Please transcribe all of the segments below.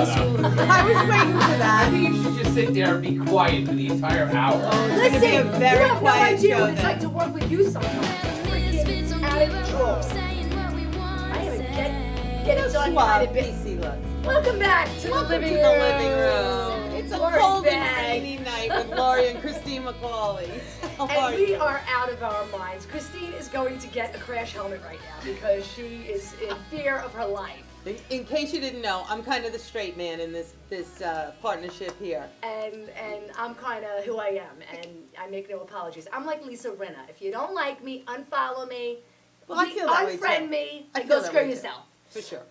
I was waiting for I that. think you should just sit there and be quiet for the entire hour. It's gonna be a very you have no quiet idea show what it's like then. to work with you sometimes. It's freaking out of control. I am a get it done kind of bitch. PC looks. Welcome back to the Welcome living to room. the living room. It's a We're cold and back. rainy night with Lori and Christine McCauley. How are And we you? are out of our minds. Christine is going to get a crash helmet right now because she is in fear of her life. In case you didn't know, I'm kind of the straight man in this partnership here. And I'm kind of who I am, and I make no apologies. I'm like Lisa Rinna. If you don't like me, unfollow me, Well, I feel that way, too. unfriend me, I and feel go that screw way, too. yourself. For sure.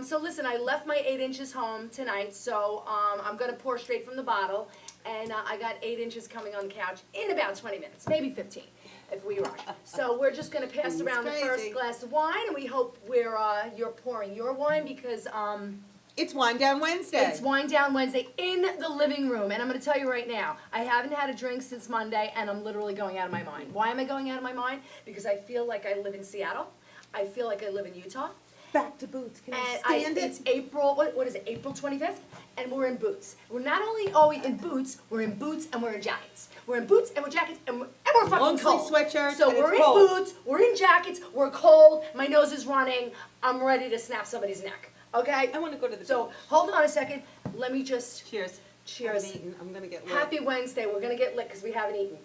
So listen, I left my 8 inches home tonight, so I'm gonna pour straight from the bottle, and I got 8 inches coming on the couch in about 20 minutes, maybe 15, if we rush. So we're just gonna pass He's around the crazy. first glass of wine, and we hope you're pouring your wine because It's Wine Down Wednesday. it's Wine Down Wednesday in the living room, and I'm gonna tell you right now, I haven't had a drink since Monday, and I'm literally going out of my mind. Why am I going out of my mind? Because I feel like I live in Seattle. I feel like I live in Utah. Back to Boots. Can you And stand it's it? April, what is it, April 25th? And we're in boots. We're not only always in boots, we're in boots and we're in jackets. We're in boots and we're jackets and we're fucking Long sleeve cold. sweatshirts So and we're it's in cold. boots, we're in jackets, we're cold, my nose is running, I'm ready to snap somebody's neck, okay? I want to go to the So, beach. hold on a second, let me just, Cheers. cheers. I haven't eaten. I'm gonna get lit. Happy Wednesday, we're gonna get lit because we haven't eaten.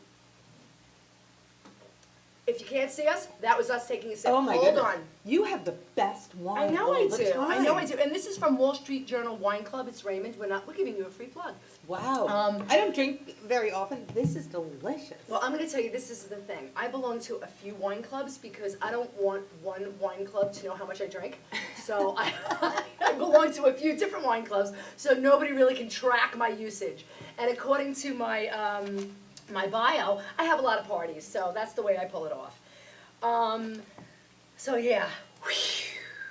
If you can't see us, that was us taking a sip. Oh my Hold goodness. on. You have the best I wine. know all I the do. I know I time. do. And this is from Wall Street Journal Wine Club. It's Raymond. We're giving you a free plug. Wow. I don't drink very often. This is delicious. Well, I'm going to tell you, this is the thing. I belong to a few wine clubs because I don't want one wine club to know how much I drink. So I belong to a few different wine clubs, so nobody really can track my usage. And according to my bio, I have a lot of parties, so that's the way I pull it off. So yeah.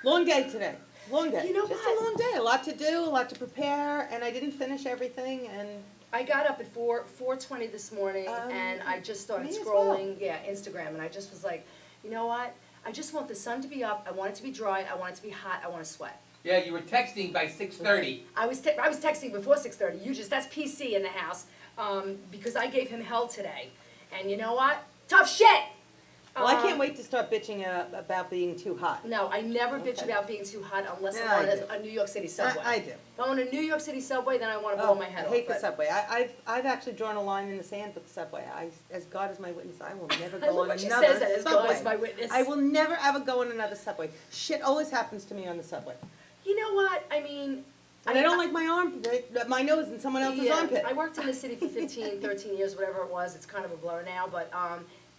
Long day today. Long day. You know Just what? a long day. A lot to do, a lot to prepare, and I didn't finish everything. And I got up at 4:20 this morning, and I just started me as well. scrolling, Instagram, and I just was like, you know what? I just want the sun to be up. I want it to be dry. I want it to be hot. I want to sweat. Yeah, you were texting by 6:30. I was texting before 6:30. That's PC in the house, because I gave him hell today, and you know what? Tough shit. well, I can't wait to start bitching about being too hot. No, I never bitch Okay. about being too hot unless Yeah, I'm I on do. a New York City subway. I do. If I'm on a New York City subway, then I want to Oh, blow my head I off. hate the but- subway. I've actually drawn a line in the sand with the subway. As God is my witness, I will never I go love on when she another says that, as subway. God is my witness. I will never ever go on another subway. Shit always happens to me on the subway. You know what? I mean, And I don't like my armpit, my nose in someone else's armpit. I worked in the city for 15, 13 years, whatever it was. It's kind of a blur now, but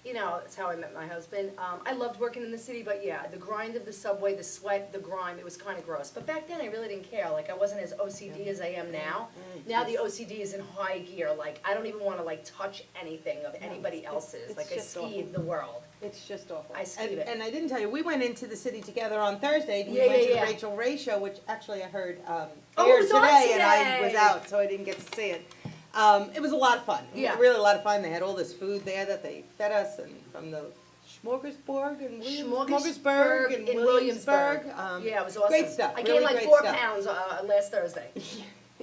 you know, that's how I met my husband. I loved working in the city, but yeah, the grind of the subway, the sweat, the grime, it was kind of gross. But back then, I really didn't care. Like, I wasn't as OCD as I am now. Now the OCD is in high gear. Like, I don't even want to like touch anything of anybody else's. it's Like, I just awful. skied the world. It's just awful. I skied and, it. and I didn't tell you, we went into the city together on Thursday. We Yeah, went yeah, to yeah. the Rachel Ray show, which actually I heard Oh, it aired was on today, and I was today. out, so I didn't get to see it. It was a lot of fun. Yeah. Really a lot of fun. They had all this food there that they fed us, and from the Smorgasburg and Smorgasburg and in Williamsburg. Yeah, it was awesome. Great stuff. I really gained like great 4 stuff. pounds last Thursday.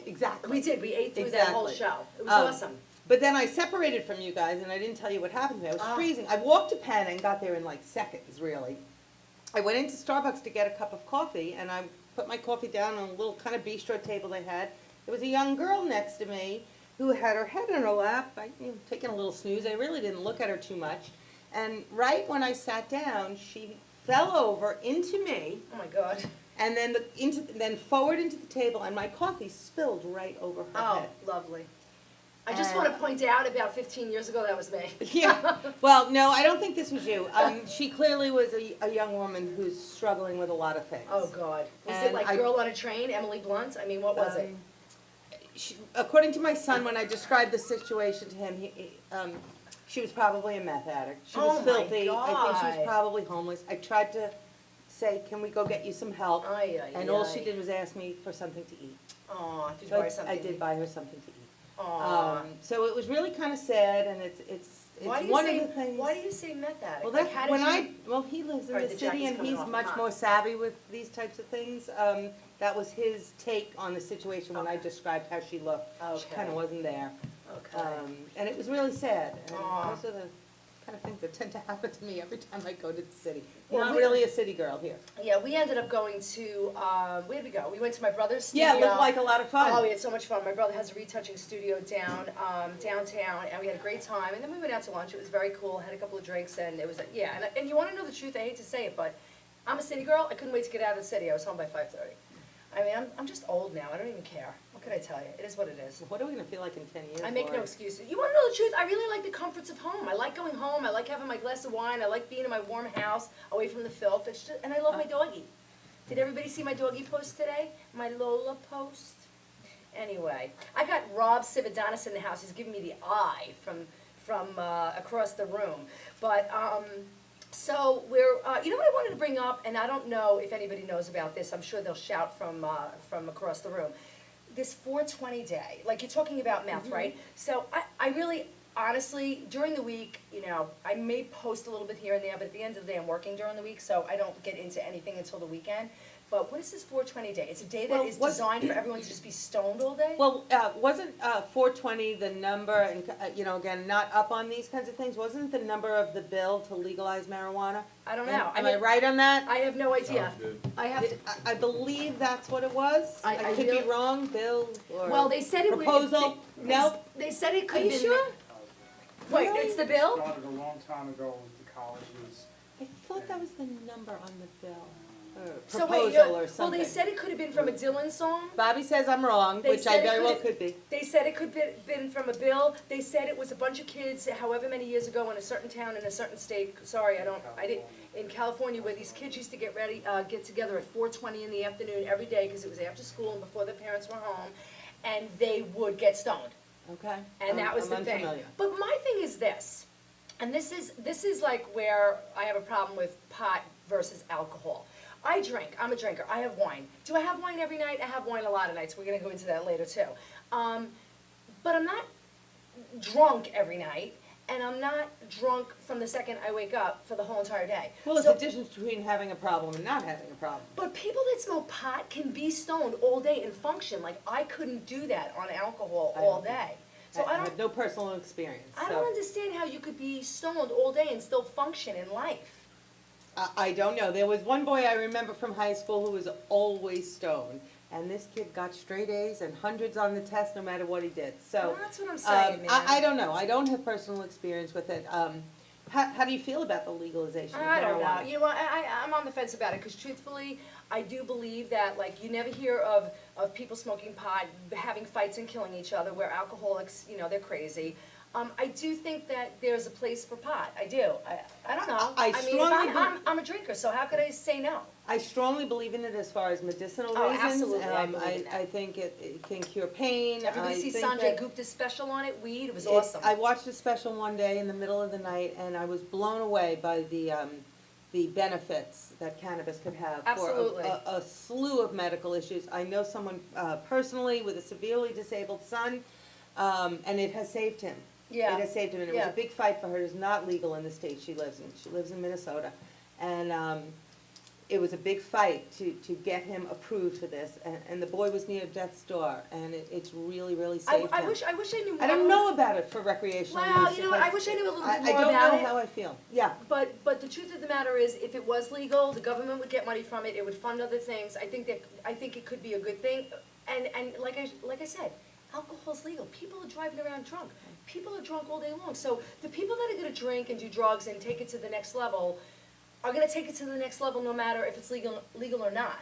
Exactly. We did. We ate through that whole Exactly. show. It was Um, awesome. But then I separated from you guys, and I didn't tell you what happened to me. I was Ah. freezing. I walked to Penn and got there in like seconds, really. I went into Starbucks to get a cup of coffee, and I put my coffee down on a little kind of bistro table they had. There was a young girl next to me who had her head in her lap, taking a little snooze. I really didn't look at her too much. And right when I sat down, she fell over into me, Oh my God. and then then forward into the table, and my coffee spilled right over her Oh, head. lovely. I just want to point out, about 15 years ago, that was me. Yeah. Well, no, I don't think this was you. She clearly was a young woman who's struggling with a lot of things. Oh God. Was it And like I- Girl on a Train, Emily Blunt? I mean, what was it? According to my son, when I described the situation to him, she was probably a meth addict. She was Oh, my filthy. I think she God. was probably homeless. I tried to say, "Can we go get you some help?" Ay, ay, And all she ay. did was ask me for something to eat. Aw, did you So buy something? I did buy her something to eat. Aw. So it was really kind of sad, and Why do it's you one say, of the things. why do you say meth addict? Well, Like, that's, how did when you- well, he lives in Sorry, the the city jacket's and coming he's off. much Huh. more savvy with these types of things. That was his take on the situation when I described how she looked. She Okay. kinda wasn't there. Okay. And it was really sad. And Aw. those are the kind of things that tend to happen to me every time I go to the city. Well, Not we- really a city girl here. Yeah, we ended up going to, where did we go? We went to my brother's studio. Yeah, it looked like a lot of fun. Oh, we had so much fun. My brother has a retouching studio downtown, and we had a great time. And then we went out to lunch. It was very cool. Had a couple of drinks, and it was, yeah. And you want to know the truth? I hate to say it, but I'm a city girl. I couldn't wait to get out of the city. I was home by 5:30. I mean, I'm just old now. I don't even care. What can I tell you? It is what it is. What are we gonna feel like in 10 years? I make no Lauren? excuses. You want to know the truth? I really like the comforts of home. I like going home. I like having my glass of wine. I like being in my warm house, away from the filth. It's just, and I love my doggie. Did everybody see my doggie post today? My Lola post? Anyway, I got Rob Cividanis in the house. He's giving me the eye from across the room. But so we're, you know what I wanted to bring up, and I don't know if anybody knows about this. I'm sure they'll shout from across the room. This 420 day, like you're talking about meth, right? So I really, honestly, during the week, you know, I may post a little bit here and there, but at the end of the day, I'm working during the week, so I don't get into anything until the weekend. But what is this 420 day? It's a day that Well, is what- designed for everyone to just be stoned all day? Well, wasn't 420 the number, and, you know, again, not up on these kinds of things, wasn't the number of the bill to legalize marijuana? I don't know. Am I right on that? I have no idea. I have to, I believe that's what it was. I I could be really- wrong, Bill, or well, they said it would. proposal? they- Nope. They said it Are could you be. sure? Wait, Really? it's the bill? Started a long time ago with the colleges. I thought that was the number on the bill, or So wait, proposal or well, something. they said it could have been from a Dylan song. Bobby says I'm wrong, They which I said it very well could've- could be. They said it could have been from a bill. They said it was a bunch of kids, however many years ago, in a certain town, in a certain state. Sorry, I didn't, in California, where these kids used to get together at 4:20 in the afternoon every day, because it was after school and before their parents were home, and they would get stoned. Okay. And that was I'm the thing. unfamiliar. But my thing is this, and this is like where I have a problem with pot versus alcohol. I drink, I'm a drinker, I have wine. Do I have wine every night? I have wine a lot of nights, we're gonna go into that later too. But I'm not drunk every night, and I'm not drunk from the second I wake up for the whole entire day. Well, there's So- a difference between having a problem and not having a problem. But people that smoke pot can be stoned all day and function, like I couldn't do that on alcohol I all don't- day. So I I don't, have no personal experience, I so. don't understand how you could be stoned all day and still function in life. I don't know. There was one boy I remember from high school who was always stoned. And this kid got straight A's and hundreds on the test no matter what he did. So, Well, that's what I'm saying, man. I don't know. I don't have personal experience with it. How do you feel about the legalization of marijuana? I don't know. You know what? I'm on the fence about it because truthfully, I do believe that like you never hear of people smoking pot, having fights and killing each other. Where alcoholics, you know, they're crazy. I do think that there's a place for pot. I do. I don't know. I mean, if strongly I'm a drinker, so how could I say no? I strongly believe in it as far as medicinal Oh, reasons. absolutely, I believe in that. I think it can cure pain. Everybody I see think Sanjay that Gupta's special on it, weed. It was it- awesome. I watched a special one day in the middle of the night, and I was blown away by the benefits that cannabis could have Absolutely. for a slew of medical issues. I know someone personally with a severely disabled son, and it has saved him. Yeah. It has saved him, and it was Yeah. a big fight for her. It's not legal in the state she lives in. She lives in Minnesota, and it was a big fight to get him approved for this. And the boy was near death's door, and it's really, really saved him. I wish I knew more. I don't know about it for recreational use. Well, you know what, I wish I knew a little bit more I don't about know it. how I feel. Yeah. But the truth of the matter is, if it was legal, the government would get money from it, it would fund other things. I think it could be a good thing. And like I said, alcohol's legal. People are driving around drunk. People are drunk all day long. So the people that are gonna drink and do drugs and take it to the next level are gonna take it to the next level no matter if it's legal or not.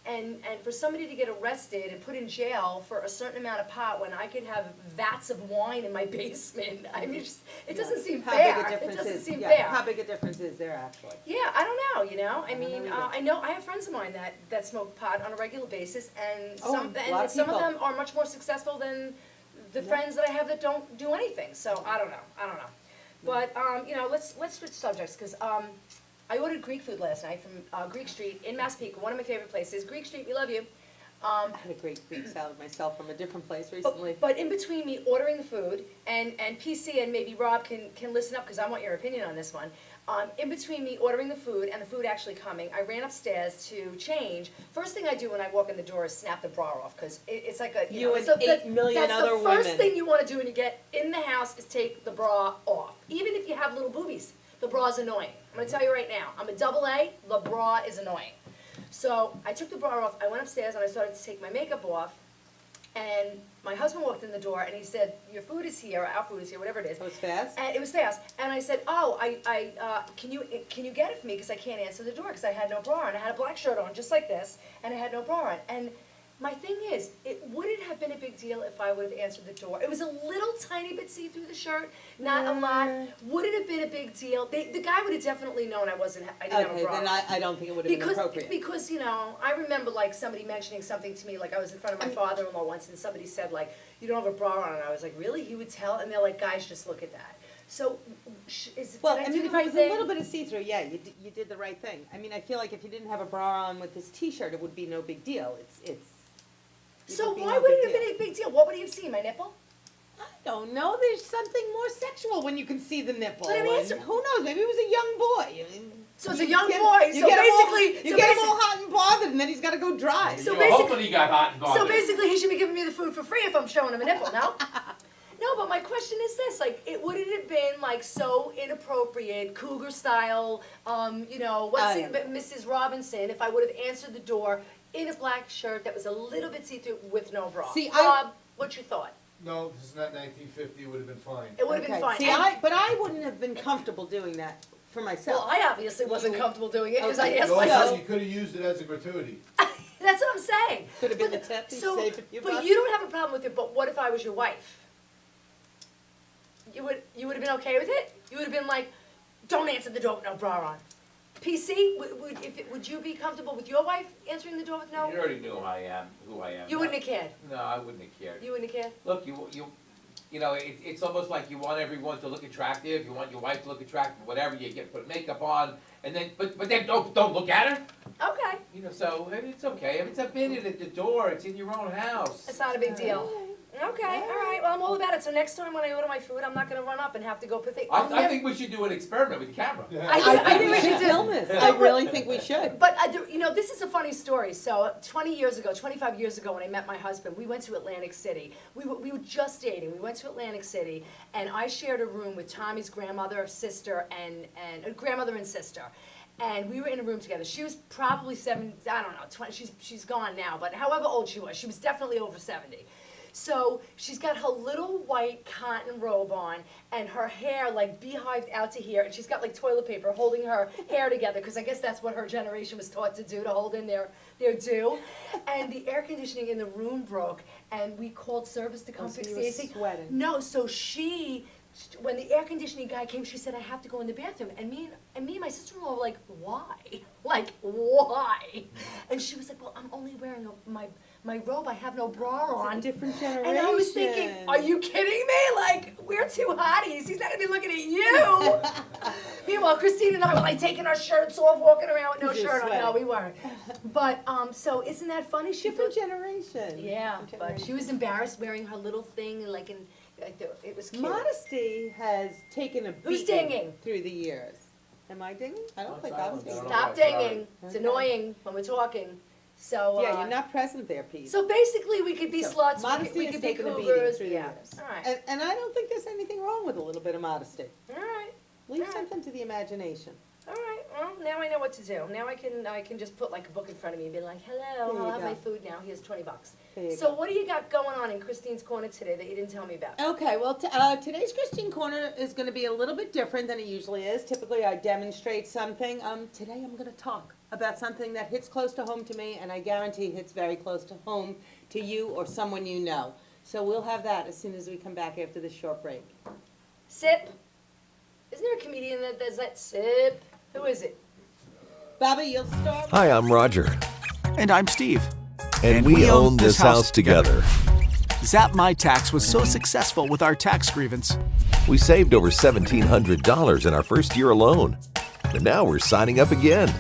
And for somebody to get arrested and put in jail for a certain amount of pot when I could have vats of wine in my basement, I mean, it doesn't seem How fair. big a It difference doesn't is, seem yeah, fair. how big a difference is there actually? Yeah, I don't know, you know, I don't know mean, either. I have friends of mine that smoke pot on a regular basis, and Oh, some, a lot and of some of people. them are much more successful than the Yeah. friends that I have that don't do anything, so I don't know. But, you know, let's switch subjects, because, I ordered Greek food last night from, Greek Street in Massapequa, one of my favorite places, Greek Street, we love you. I had a great Greek salad myself from a different place recently. But in between me ordering the food, and PC and maybe Rob can listen up, because I want your opinion on this one. In between me ordering the food and the food actually coming, I ran upstairs to change. First thing I do when I walk in the door is snap the bra off, because it's like a, You know, and so 8 million other That's the first women. thing you want to do when you get in the house is take the bra off. Even if you have little boobies, the bra's annoying. I'm going to tell you right now, I'm a double A, the bra is annoying. So I took the bra off, I went upstairs and I started to take my makeup off, and my husband walked in the door and he said, your food is here, our food is here, whatever it is. It was fast? And it was fast, and I said, oh, can you get it for me, because I can't answer the door, because I had no bra on. I had a black shirt on, just like this, and I had no bra on. And my thing is, it wouldn't have been a big deal if I would have answered the door. It was a little tiny bit see through the shirt, not a lot. Would it have been a big deal? The guy would have definitely known I didn't have a Okay, bra then on. I don't think it would have been appropriate. Because, you know, I remember like somebody mentioning something to me, like I was in front of my father-in-law once and somebody said like, you don't have a bra on, and I was like, really? He would tell? And they're like, guys, just look at that. So, Well, did I I do mean, the if it right was thing? a little bit of see-through, yeah, you did the right thing. I mean, I feel like if you didn't have a bra on with this T-shirt, it would be no big deal. It So would be why no would big it have deal. been a big deal? What would he have seen, my nipple? I don't know. There's something more sexual when you can see the nipple. But I mean, and it's- who knows? Maybe it was a young boy. I mean, So it's a you young get- boy, you so get him all- basically- you so get him basic- all hot and bothered, and then he's got to go dry. So You're basically- hoping he got hot and bothered. So basically, he should be giving me the food for free if I'm showing him a nipple, no? No, but my question is this, like, wouldn't it have been like so inappropriate, cougar style, you know, what's it, Mrs. Robinson, if I would have answered the door in a black shirt that was a little bit see-through with no bra? See, I- Rob, what you thought? No, this is not 1950, it would have been fine. It would have been fine. See, And- but I wouldn't have been comfortable doing that for myself. Well, I obviously wasn't comfortable doing it because I Okay. asked You also- myself. you could have used it as a gratuity. That's what I'm saying. Could have been But- the tip, you so- saved a few But bucks. you don't have a problem with it, but what if I was your wife? You would have been okay with it? You would have been like, don't answer the door with no bra on. PC, would you be comfortable with your wife answering the door with no? You already knew who I am. You wouldn't have cared? No, I wouldn't have cared. You wouldn't have cared? Look, you know, it's almost like you want everyone to look attractive. You want your wife to look attractive. Whatever you get, put makeup on, and then but then don't look at her. Okay, You know, so it's okay. If it's a minute at the door, it's in your own house. it's not a big deal. Okay, all right, well, I'm all about it. So next time when I order my food, I'm not gonna run up and have to go put the. I think we should do an experiment with the camera. I think we should film this. I really think we should. But, you know, this is a funny story. So 20 years ago, 25 years ago, when I met my husband, we went to Atlantic City. We were just dating. We went to Atlantic City, and I shared a room with Tommy's grandmother, sister, and grandmother and sister. And we were in a room together. She was probably 20, she's gone now, but however old she was definitely over 70. So she's got her little white cotton robe on and her hair like beehived out to here, and she's got like toilet paper holding her hair together, because I guess that's what her generation was taught to do, to hold in their do. And the air conditioning in the room broke, and we called service to come so fix you the were AC. sweating. No, so when the air conditioning guy came, she said, I have to go in the bathroom. And me and my sister-in-law were like, why? Like, why? And she was like, well, I'm only wearing my robe, I have no bra on. Different generation. And I was thinking, are you kidding me? Like, we're two hotties. He's not gonna be looking at you. Meanwhile, Christine and I were like taking our shirts off, walking around with no You're shirt on. No, sweating. we weren't. But, so isn't that funny? She Different thought- generation. Yeah, Different but she generation. was embarrassed wearing her little thing, like, it was cute. Modesty has taken a Who's beating dinging? through the years. Am I dinging? I don't I'm think I was silent. dinging. No, Stop sorry. dinging. It's annoying when we're talking. So, Yeah, you're not present there, Pete. So basically, we could be So, sluts, modesty we has could be taken a beating cougars, through the yeah. years. All right, And I don't think there's anything wrong with a little bit of modesty. all right, Leave Alright. something to the imagination. all right. Well, now I know what to do. Now I can just put like a book in front of me and be like, hello, There you I'll have go. my food now. Here's $20. There you So go. what do you got going on in Christine's Corner today that you didn't tell me about? Okay, well, today's Christine Corner is going to be a little bit different than it usually is. Typically, I demonstrate something. Today, I'm going to talk about something that hits close to home to me, and I guarantee hits very close to home to you or someone you know. So we'll have that as soon as we come back after this short break. Sip. Isn't there a comedian that does that? Sip. Who is it? Bobby, you'll start. Hi, I'm Roger, And I'm Steve. and we own this house together. Zap My Tax was so successful with our tax grievance. We saved over $1,700 in our first year alone. And now we're signing up again.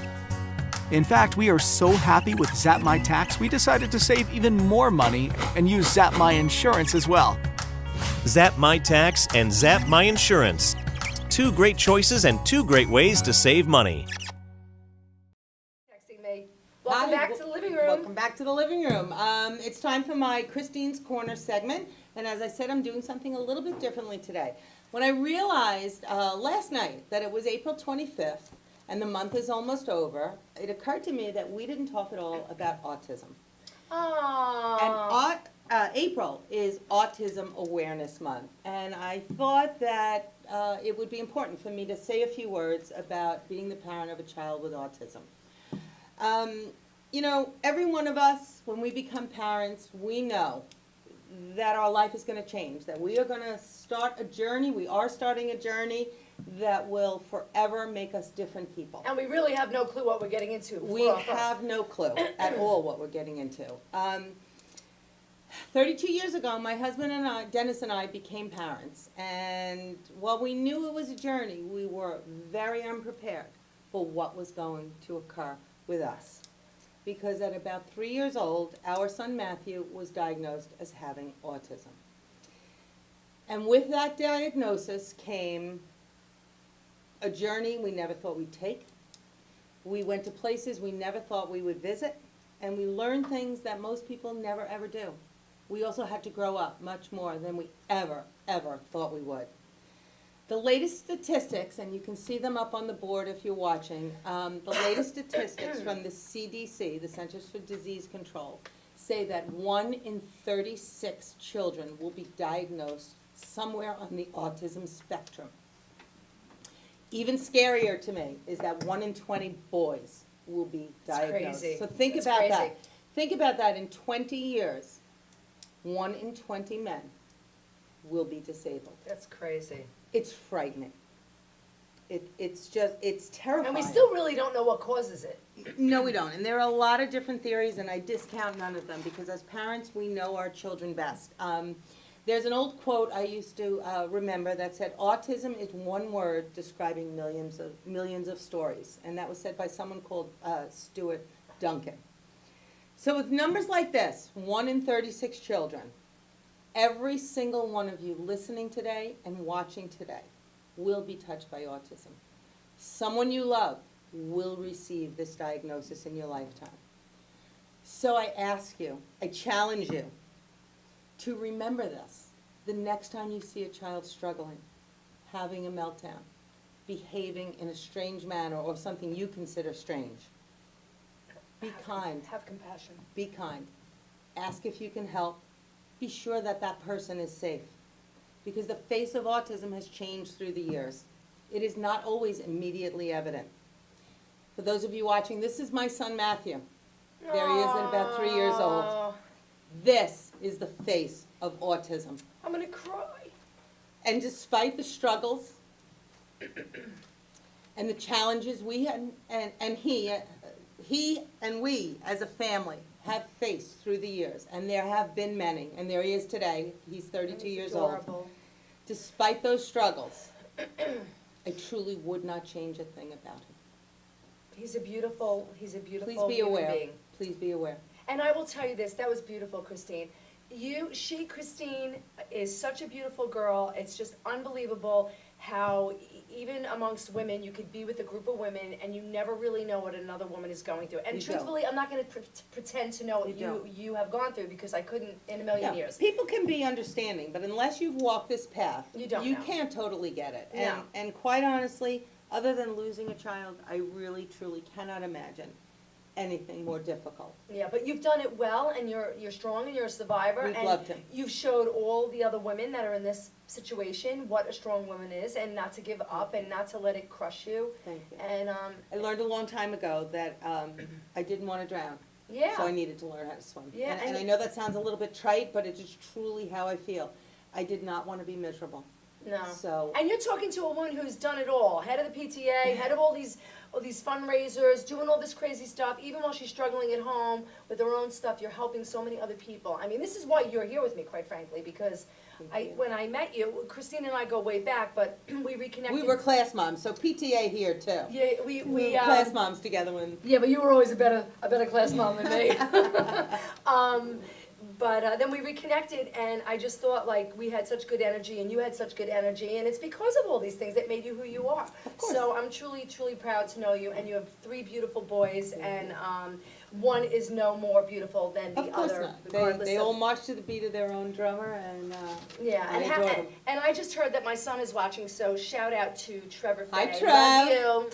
In fact, we are so happy with Zap My Tax, we decided to save even more money and use Zap My Insurance as well. Zap My Tax and Zap My Insurance. Two great choices and two great ways to save money. Texting me. Welcome Hi, back to the living room. Welcome back to the living room. It's time for my Christine's Corner segment, and as I said, I'm doing something a little bit differently today. When I realized last night that it was April 25th and the month is almost over, it occurred to me that we didn't talk at all about autism. Aww. And April is Autism Awareness Month, and I thought that it would be important for me to say a few words about being the parent of a child with autism. You know, every one of us, when we become parents, we know that our life is going to change, that we are going to start a journey, we are starting a journey that will forever make us different people. And we really have no clue what we're getting into. We have no clue at all what we're getting into. 32 years ago, my husband and I, Dennis and I, became parents. And while we knew it was a journey, we were very unprepared for what was going to occur with us. Because at about 3 years old, our son Matthew was diagnosed as having autism. And with that diagnosis came a journey we never thought we'd take. We went to places we never thought we would visit, and we learned things that most people never ever do. We also had to grow up much more than we ever thought we would. The latest statistics, and you can see them up on the board if you're watching, the latest statistics from the CDC, the Centers for Disease Control, say that 1 in 36 children will be diagnosed somewhere on the autism spectrum. Even scarier to me is that 1 in 20 boys will be diagnosed. crazy. So think That's about crazy. that. Think about that. In 20 years, 1 in 20 men will be disabled. That's crazy. It's frightening. It's terrifying. And we still really don't know what causes it. No, we don't. And there are a lot of different theories, and I discount none of them because as parents, we know our children best. There's an old quote I used to remember that said, "Autism is one word describing millions of stories," and that was said by someone called Stuart Duncan. So with numbers like this, 1 in 36 children, every single one of you listening today and watching today will be touched by autism. Someone you love will receive this diagnosis in your lifetime. So I ask you, I challenge you to remember this the next time you see a child struggling, having a meltdown, behaving in a strange manner or something you consider strange. Be kind. Have compassion. Be kind. Ask if you can help. Be sure that that person is safe. Because the face of autism has changed through the years. It is not always immediately evident. For those of you watching, this is my son Matthew. There he is at about 3 years old. Aw, This is the face of autism. I'm gonna cry. And despite the struggles and the challenges we had, and he and we as a family have faced through the years, and there have been many, and there he is today, he's 32 years old. Adorable. Despite those struggles, I truly would not change a thing about him. He's a beautiful Please be human aware. being. Please be aware. And I will tell you this, that was beautiful, Christine. Christine, is such a beautiful girl. It's just unbelievable how even amongst women, you could be with a group of women and you never really know what another woman is going through. And You don't. truthfully, I'm not gonna pretend to know what You don't. you have gone through because I couldn't in a million Yeah, years. people can be understanding, but unless you've walked this path, You don't you know. can't totally get it. No. And quite honestly, other than losing a child, I really, truly cannot imagine anything more difficult. Yeah, but you've done it well, and you're strong, and you're a survivor. We've and loved him. You've showed all the other women that are in this situation what a strong woman is, and not to give up, and not to let it crush you. Thank you. And I learned a long time ago that I didn't want to drown, yeah, so I needed to learn how to swim. Yeah, And and I know that sounds a little bit trite, but it's just truly how I feel. I did not want to be miserable. no. So, And you're talking to a woman who's done it all, head of the PTA, head of all these fundraisers, doing all this crazy stuff. Even while she's struggling at home with her own stuff, you're helping so many other people. I mean, this is why you're here with me, quite frankly, because when I met you, Christine and I go way back, but we reconnected. We were class moms, so PTA here too. Yeah, We we, were class moms together when. yeah, but you were always a better class mom than me. But then we reconnected, and I just thought, like, we had such good energy, and you had such good energy, and it's because of all these things that made you who you are. So I'm truly, truly proud to know you, and you have 3 beautiful boys, and one is no more beautiful than the Of course other, not. regardless They of- all march to the beat of their own drummer, and Yeah, I and, adore them. and I just heard that my son is watching, so shout out to Trevor Hi, Fay. Trev. Love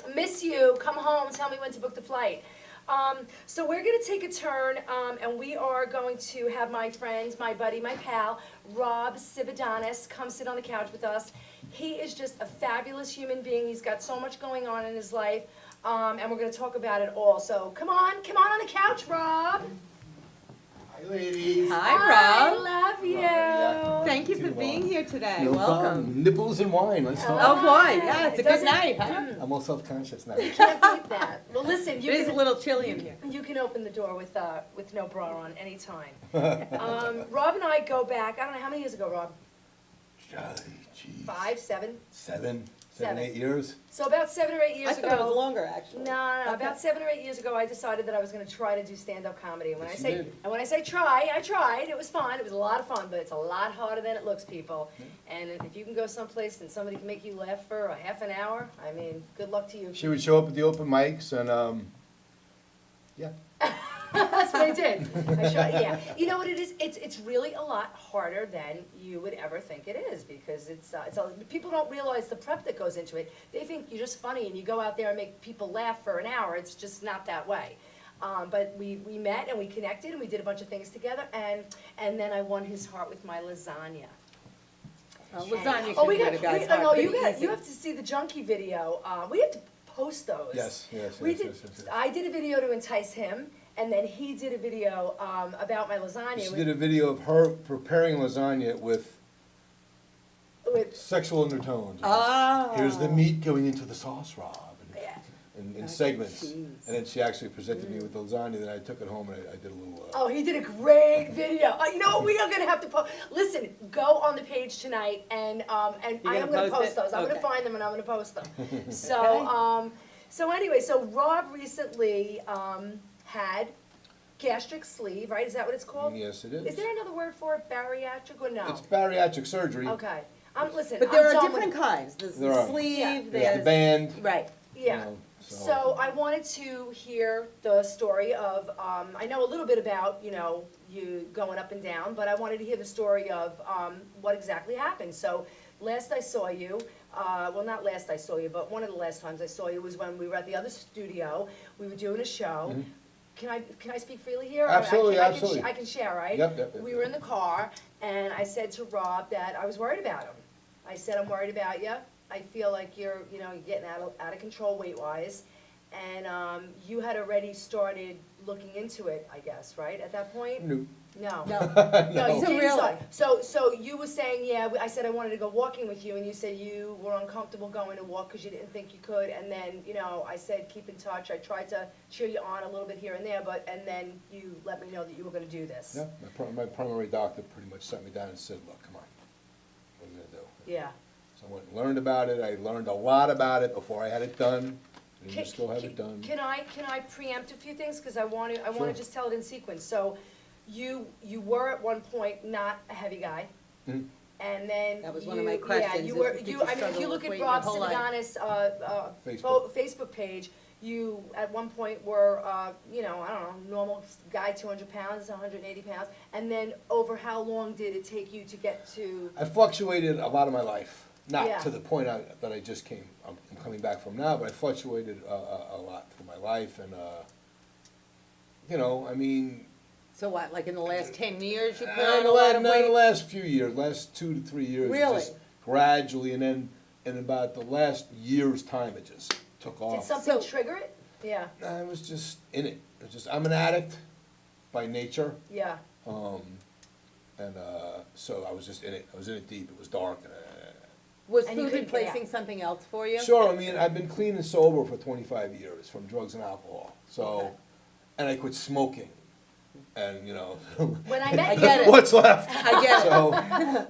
you, miss you, come home, tell me when to book the flight. So we're gonna take a turn, and we are going to have my friend, my buddy, my pal, Rob Sibidanis, come sit on the couch with us. He is just a fabulous human being, he's got so much going on in his life, and we're gonna talk about it all. So come on the couch, Rob. Hi, ladies. Hi, I Rob. love you. Thank you for being here today. No Welcome. problem. Nipples and wine, let's Oh talk. boy, yeah, it's a good Doesn't- night, huh? I'm all self-conscious now. Can't beat that. Well, listen, It is a little chilly in here. You can open the door with no bra on anytime. Rob and I go back, I don't know, how many years ago, Rob? Jeez. 5, 7? 7, Seven. 8 years? So about 7 or 8 years I ago. thought it was longer, actually. No, Okay. about 7 or 8 years ago, I decided that I was gonna try to do stand-up comedy. And when Yes, I you say, did. and when I say try, I tried, it was fun, it was a lot of fun, but it's a lot harder than it looks, people. And if you can go someplace and somebody can make you laugh for a half an hour, I mean, good luck to you. She would show up at the open mics and, yeah. That's what I did. Yeah. You know what it is? It's really a lot harder than you would ever think it is, because people don't realize the prep that goes into it. They think you're just funny and you go out there and make people laugh for an hour. It's just not that way. But we met and we connected and we did a bunch of things together, and then I won his heart with my lasagna. Lasagna Oh, can get a guy's heart no, pretty easy. you have to see the junkie video. We have to post those. Yes. I did a video to entice him, and then he did a video about my lasagna. She did a video of her preparing lasagna with with sexual undertones. Ah. Here's the meat going into the sauce, Rob. Yeah. In segments. cheese. And then she actually presented me with the lasagna, then I took it home and I did a little, Oh, he did a great video. You know what? We are gonna have to post. Listen, go on the page tonight, and I am You're gonna gonna post post it? those. I'm gonna Okay. find them and I'm gonna post them. So anyway, so Rob recently had gastric sleeve, right? Is that what it's called? yes, it is. Is there another word for it? Bariatric or no? It's bariatric surgery. Okay. Listen, But there I'm are done different with- kinds. There's There the are. sleeve, Yeah. There's there's. the band. Right. Yeah. You know, So I wanted to hear the story of, I know a little bit about, you going up and down, but I wanted to hear the story of what exactly happened. So last I saw you, well, not last I saw you, but one of the last times I saw you was when we were at the other studio. We were doing a show. Can I speak freely here? Absolutely, I can, absolutely. I can share, right? Yep. We were in the car, and I said to Rob that I was worried about him. I said, I'm worried about you. I feel like you're getting out of control weight-wise. And you had already started looking into it, I guess, right, at that point? No. No. No. No, you So didn't really? start. So you were saying, yeah, I said I wanted to go walking with you, and you said you were uncomfortable going to walk because you didn't think you could, and then, I said, keep in touch. I tried to cheer you on a little bit here and there, and then you let me know that you were gonna do this. Yeah, my primary doctor pretty much sat me down and said, look, come on, what are you gonna do? Yeah. So I went and learned about it. I learned a lot about it before I had it done. And you still have it done. Can I preempt a few things, because I want to Sure. just tell it in sequence. So, you were at one point not a heavy guy, Mhm. and then That was one of my Yeah, questions, you is were. did You you I mean, if struggle you look with at weight your Rob whole life? Sibidanis' Facebook page, you at one point were I don't know, normal guy, 200 pounds, 180 pounds, and then over how long did it take you to get to? I fluctuated a lot of my life. Yeah. Not to the point that I just I'm coming back from now, but I fluctuated a lot through my life, and I mean, So what, like in the last 10 years you put in on a lot of the weight? last few years, last 2 to 3 years, it Really? just gradually, and then in about the last year's time, it just took Did off. something So- trigger it? Yeah, I was just in it. I'm an addict by nature, yeah. so I was just in it. I was in it deep. It was dark. Was And you food couldn't get replacing out. something else for you? Sure, I mean, I've been clean and sober for 25 years from drugs and alcohol. So, Okay. and I quit smoking and, you know. When I met I get you, it. What's left? I get it. So,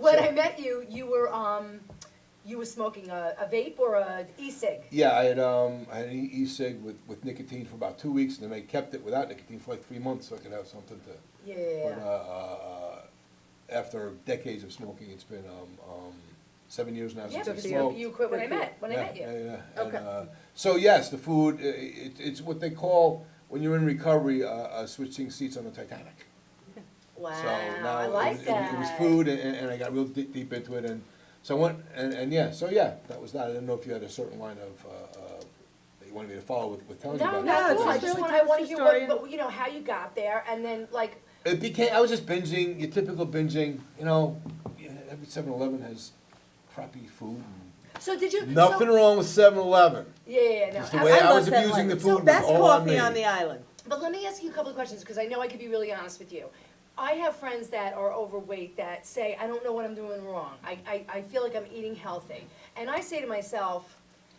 when I met you, you were smoking a vape or a e-cig. yeah, I had an e-cig with nicotine for about 2 weeks, and then I kept it without nicotine for like 3 months, so I could have something to. Yeah. But after decades of smoking, it's been 7 years now Yeah, since I because smoked. you quit when I Good for you. met you. Yeah, yeah, yeah. Okay. And, so yes, the food, it's what they call, when you're in recovery, switching seats on the Titanic. Wow, So now I like it that. was food, and I got real deep into it, and so I went, and yeah, so yeah, that was that. I didn't know if you had a certain line of, that you wanted me to follow with telling you No, about. no, it's cool. I just just really want, tell I us want to your hear story what, you know, how you got there, and then like, It became, I was just binging, your typical binging, you know, every 7-Eleven has crappy food. so did you? Nothing so, wrong with 7-Eleven. Yeah, no. Just the way I was love abusing the 7-Eleven. food was Best all on coffee me. on the island. But let me ask you a couple of questions, because I know I could be really honest with you. I have friends that are overweight that say, I don't know what I'm doing wrong. I feel like I'm eating healthy. And I say to myself,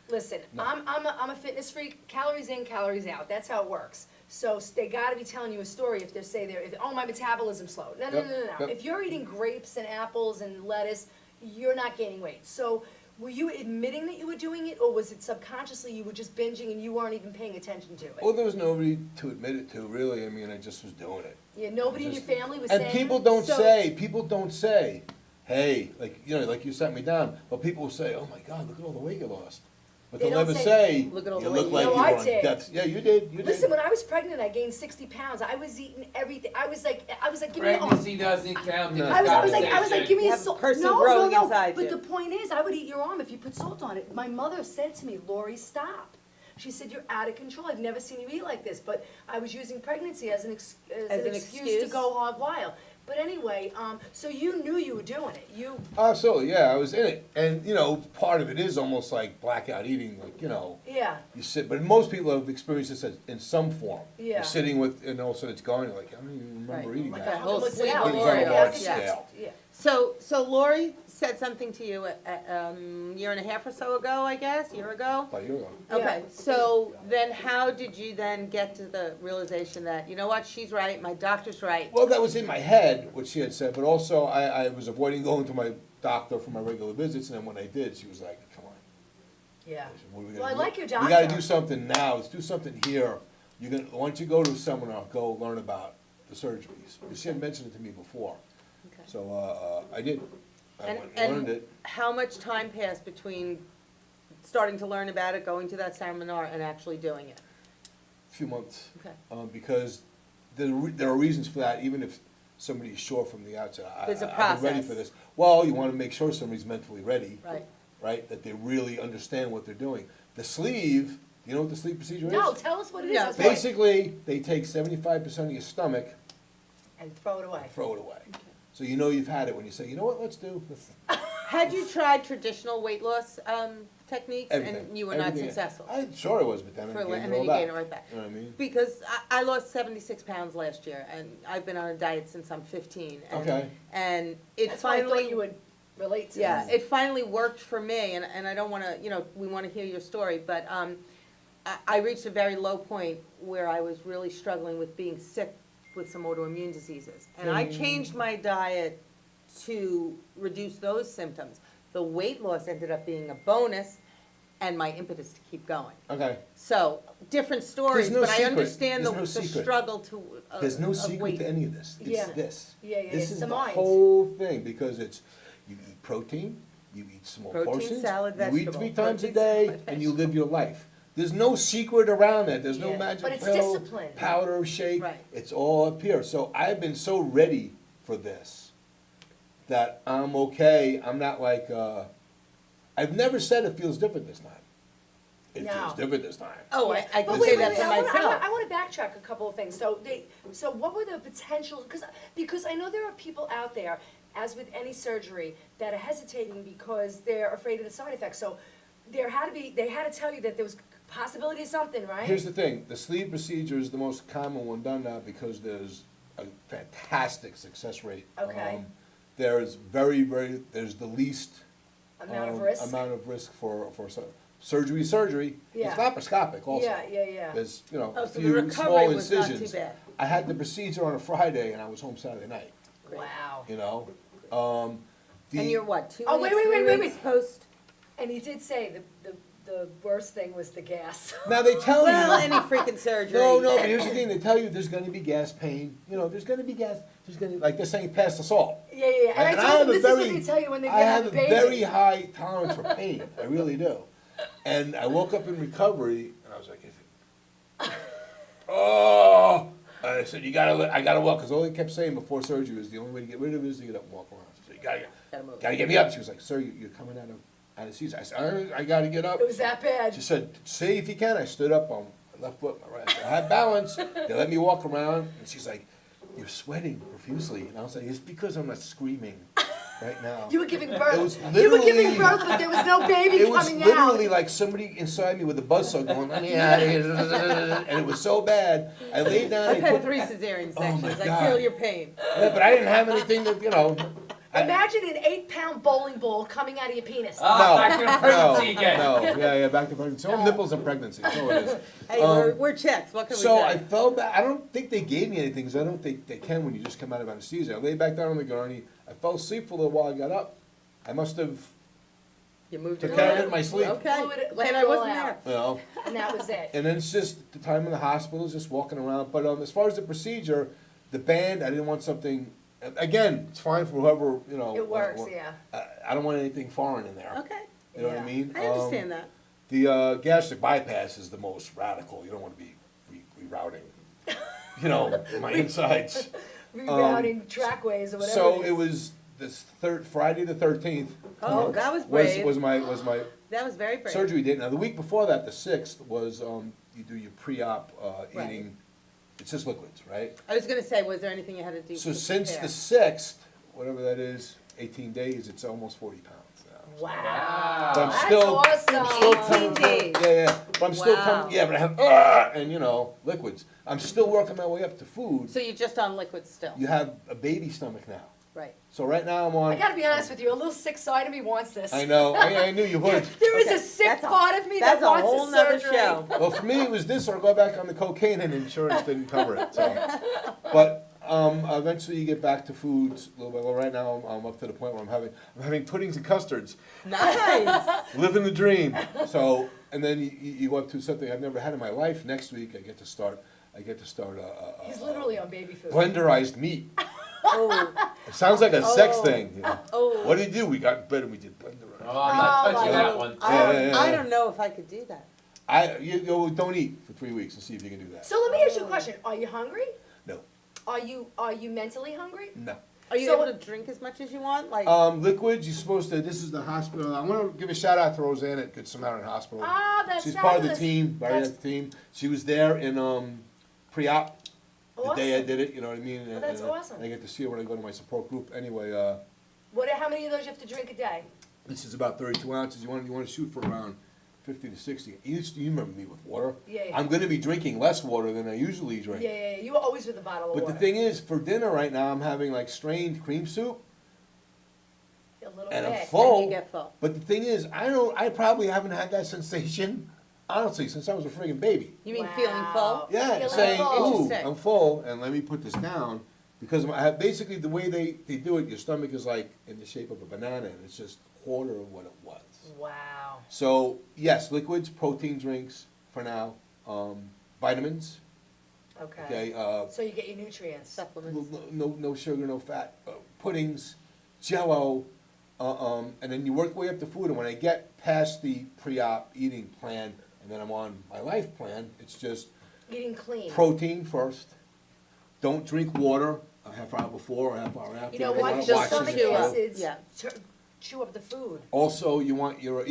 listen, No. I'm a fitness freak, calories in, calories out. That's how it works. So they gotta be telling you a story if they say oh, my metabolism's slow. No, no, Yep, no, no, no. yep. If you're eating grapes and apples and lettuce, you're not gaining weight. So were you admitting that you were doing it, or was it subconsciously you were just binging and you weren't even paying attention to it? Well, there was nobody to admit it to, really. I mean, I just was doing it. Yeah, nobody in your Just- family was And saying. people don't So- say, hey, like, you know, like you sat me down, but people will say, oh my God, look at all the weight you lost. But They they'll don't never say, say, "Look at all you the look weight like you you were lost." on No, I did. death's. Yeah, you did, you did. Listen, when I was pregnant, I gained 60 pounds. I was eating everything. I was like, give me a. Pregnancy doesn't count in No. this I was like, conversation. give me You a have a salt. person No, growing no, no. inside But you. the point is, I would eat your arm if you put salt on it. My mother said to me, Lori, stop. She said, you're out of control. I've never seen you eat like this. But I was using pregnancy as an excuse to go hog wild. But anyway, so you knew you were doing it. Absolutely, yeah, I was in it. And, you know, part of it is almost like blackout eating, like, you know, Yeah. you sit, but most people have experienced this in some form. Yeah. You're sitting with, and all of a sudden it's going, you're like, I don't even remember Right. eating Like that. a whole What's it sleep out? Things of on a Oreos. large Yeah. scale. Yeah. So Lori said something to you a year and a half or so ago, I guess, year ago? About a year ago. Okay, so then how did you then get to the realization that, you know what, she's right, my doctor's right? Well, that was in my head, what she had said, but also I was avoiding going to my doctor for my regular visits, and then when I did, she was like, come on. Yeah. I said, "What are we Well, gonna I do? like your We gotta doctor. do something now, let's do something here. You're gonna, once you go to a seminar, go learn about the surgeries. Because she had mentioned it to me before. Okay. So, I did. I And, went and learned and it. how much time passed between starting to learn about it, going to that seminar, and actually doing it? A few months. Okay. Because there are reasons for that, even if somebody's sure from the outset. There's a I'm ready process. for this. Well, you wanna make sure somebody's mentally ready. Right. Right, that they really understand what they're doing. The sleeve, you know what the sleeve procedure is? No, tell us what it is. Yeah, That's right. Basically, they take 75% of your stomach And throw it away. and throw it away. So you know you've had it when you say, you know what, let's do this. Had you tried traditional weight loss techniques, Everything. and you were not Everything. successful? Sure I was, but then I And gained then it all you back. gained it right back. You know what I mean? Because I lost 76 pounds last year, and I've been on a diet since I'm 15. And, Okay. And it That's why I finally, thought you would relate to yeah, this. it finally worked for me, and I don't want to, you know, we want to hear your story, but I reached a very low point where I was really struggling with being sick with some autoimmune diseases. And I changed my diet to reduce those symptoms. The weight loss ended up being a bonus, and my impetus to keep going. Okay. So, different stories, There's no but I secret. understand There's the no secret. struggle to, There's no of secret weight. to any of this. It's Yeah. this. Yeah, yeah, This it's is the the mind. whole thing, because it's, you eat protein, you eat small Protein, portions. salad, You eat vegetable. 3 times a Protein, day, salad, and you vegetable. live your life. There's no secret around that. There's no Yeah. magic But it's pill, discipline. powder, shake. Right. It's all up here. So I've been so ready for this that I'm okay. I'm not like, I've never said it feels different this time. It No. feels different this time. Oh, Yeah. I But can wait, say wait, that wait, for myself. I want to backtrack a couple of things. So what were the potential, because I know there are people out there, as with any surgery, that are hesitating because they're afraid of the side effects. So they had to tell you that there was possibility of something, right? Here's the thing, the sleeve procedure is the most common one done now because there's a fantastic success rate. Okay. There's there's the least Amount of risk? amount of risk for surgery. Yeah. It's laparoscopic also. Yeah. There's, you know, Oh, a so the few recovery small was not too incisions. bad. I had the procedure on a Friday and I was home Saturday night, Wow. you know? And you're what, 2 Oh, weeks, wait, 3 wait, weeks wait. post? And he did say the worst thing was the gas. Now they tell Well, you. any freaking surgery. No, but here's the thing, they tell you there's gonna be gas pain, you know, there's gonna be gas, like they're saying pass the salt. Yeah. And I told him this is what they tell you when they I get have a a baby. very high tolerance for pain, I really do. And I woke up in recovery, and I was like, oh, I said, I gotta walk, because all they kept saying before surgery was the only way to get rid of it is to get up and walk around. So you gotta get me up. She was like, sir, you're coming out of anesthesia. I said, I gotta get up. It was that bad. She said, say if you can. I stood up on my left foot, my right. I had balance. They let me walk around, and she's like, you're sweating profusely. And I was like, it's because I'm not screaming right now. You were giving It birth. was You were giving literally- birth, but there was no baby It was coming literally out. like somebody inside me with a buzzsaw going, let me out of here. And it was so bad. I laid down. I've and had put- 3 cesarean Oh, my sections, I God. feel your pain. Yeah, but I didn't have anything to, you know. Imagine an 8-pound bowling ball coming out of your penis. Back to the pregnancy again. No, yeah, back to pregnancy. All nipples and pregnancy, that's all it is. Hey, we're checks, what can we So say? I fell back, I don't think they gave me anything, because I don't think they can when you just come out of anesthesia. I lay back down on the gurney, I fell asleep for a little while, I got up. I must have, You moved took it care of it around. in my sleep, Okay, Blew glad it I all wasn't out. there. you know. And that was it. And then it's just the time in the hospital, just walking around. But as far as the procedure, the band, I didn't want something, again, it's fine for whoever, you know. It works, yeah. I don't want anything foreign in there. Okay, You know what I Yeah. mean? I understand that. The gastric bypass is the most radical. You don't want to be rerouting, you know, my insides. Rerouting trackways or whatever. So it it is. was this Friday the 13th. Oh, that was brave. Was my That was very brave. surgery date. Now the week before that, the 6th, was you do your pre-op Right. eating. It's just liquids, right? I was gonna say, was there anything you had to do So to since prepare? the 6th, whatever that is, 18 days, it's almost 40 pounds now. Wow. But I'm That's still, awesome. I'm still 18 coming, days. yeah, but I'm still Wow. coming, yeah, but I have, and you know, liquids. I'm still working my way up to food. So you're just on liquids still, You have a baby stomach now. right? So right now I'm on. I gotta be honest with you, a little sick side of me wants this. I know, I knew you would. There is Okay, a sick that's a- part of me that That's a wants whole a nother surgery. show. Well, for me, it was this or go back on the cocaine and insurance didn't cover it, so. But, eventually you get back to foods a little bit. Well, right now I'm up to the point where I'm having puddings and custards. Nice. Living the dream. So, and then you go up to something I've never had in my life. Next week, I get to start He's literally on baby food. blenderized meat. Oh, It sounds like a sex Oh. thing. You know? oh. What did you do? We got in bed and we did blenderized. Oh, I'm not Oh, touching my that God. one. I don't know if I could do that. You go, don't eat for 3 weeks and see if you can do that. So let me ask you a question. Are you hungry? No, Are you mentally hungry? no. Are you So- able to drink as much as you want? Like, Liquids, you're supposed to, this is the hospital. I want to give a shout out to Roseanne at Good Samaritan Hospital. Ah, that's She's part of the fabulous. team, That's- bariatric team. She was there in pre-op, the day I Awesome. did it, you know what I mean? Oh, that's awesome. I get to see her when I go to my support group. Anyway, How many of those you have to drink a day? this is about 32 ounces. You want to shoot for around 50 to 60. You remember me with water? Yeah, yeah. I'm going to be drinking less water than I usually drink. Yeah. You were always with a bottle of But water. the thing is, for dinner right now, I'm having like strained cream soup. A little And I'm bit. full. and you get full. But the thing is, I probably haven't had that sensation, honestly, since I was a friggin' baby. You mean feeling full? Wow. Yeah, Feeling saying, full. ooh, Interesting. I'm full, and let me put this down. Because basically the way they do it, your stomach is like in the shape of a banana, and it's just a quarter of what it was. Wow. So, yes, liquids, protein drinks for now, vitamins, Okay. okay, So you get your nutrients. Supplements. no sugar, no fat, puddings, Jell-O, and then you work your way up to food. And when I get past the pre-op eating plan, and then I'm on my life plan, it's just Eating clean. protein first. Don't drink water a half hour before or a half hour after. You know don't what? wanna The wash stomach it out. acids Yeah. chew up the food. Also, you want your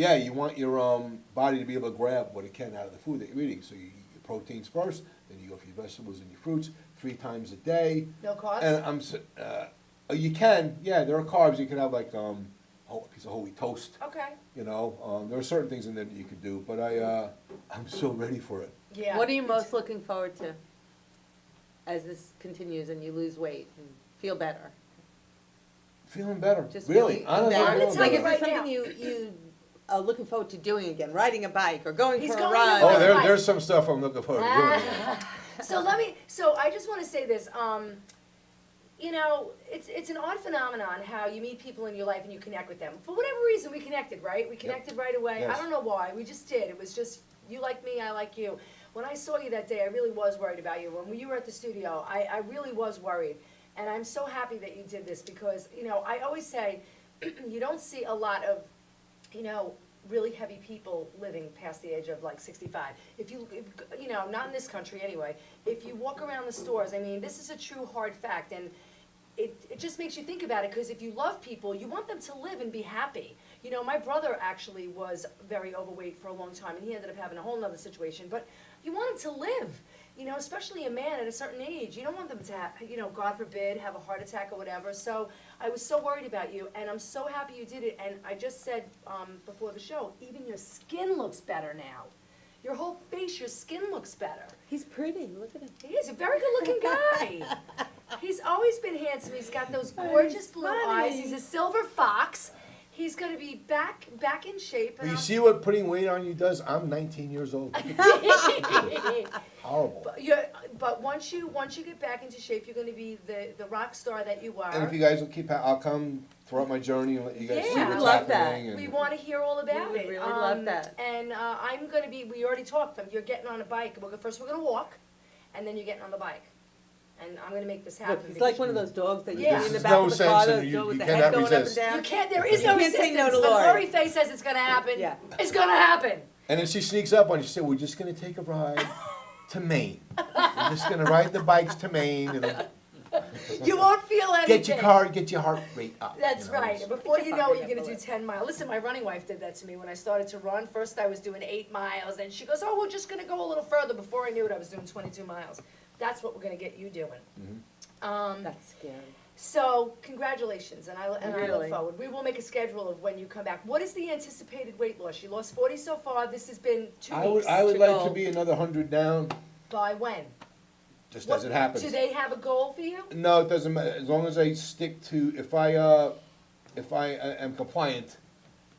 body to be able to grab what it can out of the food that you're eating. So you eat your proteins first, then you go for your vegetables and your fruits 3 times a day. No carbs? And you can, yeah, there are carbs. You can have like a piece of whole wheat toast. Okay. You know, there are certain things in there that you could do, but I'm so ready for it. Yeah. What are you most looking forward to as this continues and you lose weight and feel better? Feeling better, Just really, feeling honestly. better? I'm gonna feeling tell Like, you is better. there right something you are looking forward to doing again? Riding a bike or going He's for a going run? to Oh, Right. there's some stuff I'm looking forward to doing. So I just wanna say this, you know, it's an odd phenomenon how you meet people in your life and you connect with them. For whatever reason, we connected, right? We connected right away. I Yes. don't know why, we just did. It was just, you like me, I like you. When I saw you that day, I really was worried about you. When you were at the studio, I really was worried. And I'm so happy that you did this because, you know, I always say, you don't see a lot of, you know, really heavy people living past the age of like 65. If you know, not in this country anyway, if you walk around the stores, I mean, this is a true hard fact, and it just makes you think about it, because if you love people, you want them to live and be happy. You know, my brother actually was very overweight for a long time, and he ended up having a whole nother situation, but you want him to live. You know, especially a man at a certain age, you don't want them to have, you know, God forbid, have a heart attack or whatever. So I was so worried about you, and I'm so happy you did it. And I just said before the show, even your skin looks better now. Your whole face, your skin looks better. He's pretty, look at him. He is a very good-looking guy. He's always been handsome. He's got those gorgeous blue eyes. He's a silver fox. He's going to be back in shape. But you see what putting weight on you does? I'm 19 years old. Horrible. But once you get back into shape, you're going to be the rock star that you are. And if you guys will keep, I'll come throughout my journey and let you guys see Yeah. what's We'd love that. happening. And We want to hear all about We it. would really love that. And I'm going to be, we already talked, you're getting on a bike. First we're going to walk, and then you're getting on the bike. And I'm going to make this happen. Look, he's like one of those dogs that you Yeah. see in the There's back no of the car, sense in those you- dogs with you the head cannot going up and resist. down. You can't, there is no You can't say no resistance. to When Lori. Lori Faye says it's going to happen, Yeah. it's going to happen. And then she sneaks up on you. She said, "We're just going to take a ride to Maine. We're just going to ride the bikes to Maine. And You won't feel anything. get your car, get your heart rate up." That's you know, right. it's- And before you know it, you're gonna Hurry do up, 10 miles. Listen, my running wife did that to me when I started to run. First I was doing 8 miles, and she goes, "Oh, we're just gonna go a little further." Before I knew it, I was doing 22 miles. That's what we're gonna get you doing. That's scary. So, congratulations, and I look Really? forward. We will make a schedule of when you come back. What is the anticipated weight loss? You lost 40 so far. This has been 2 weeks. I would to like go. to be another 100 down, By when? just What- as it happens. Do they have a goal for you? No, it doesn't matter. As long as I stick to, if I am compliant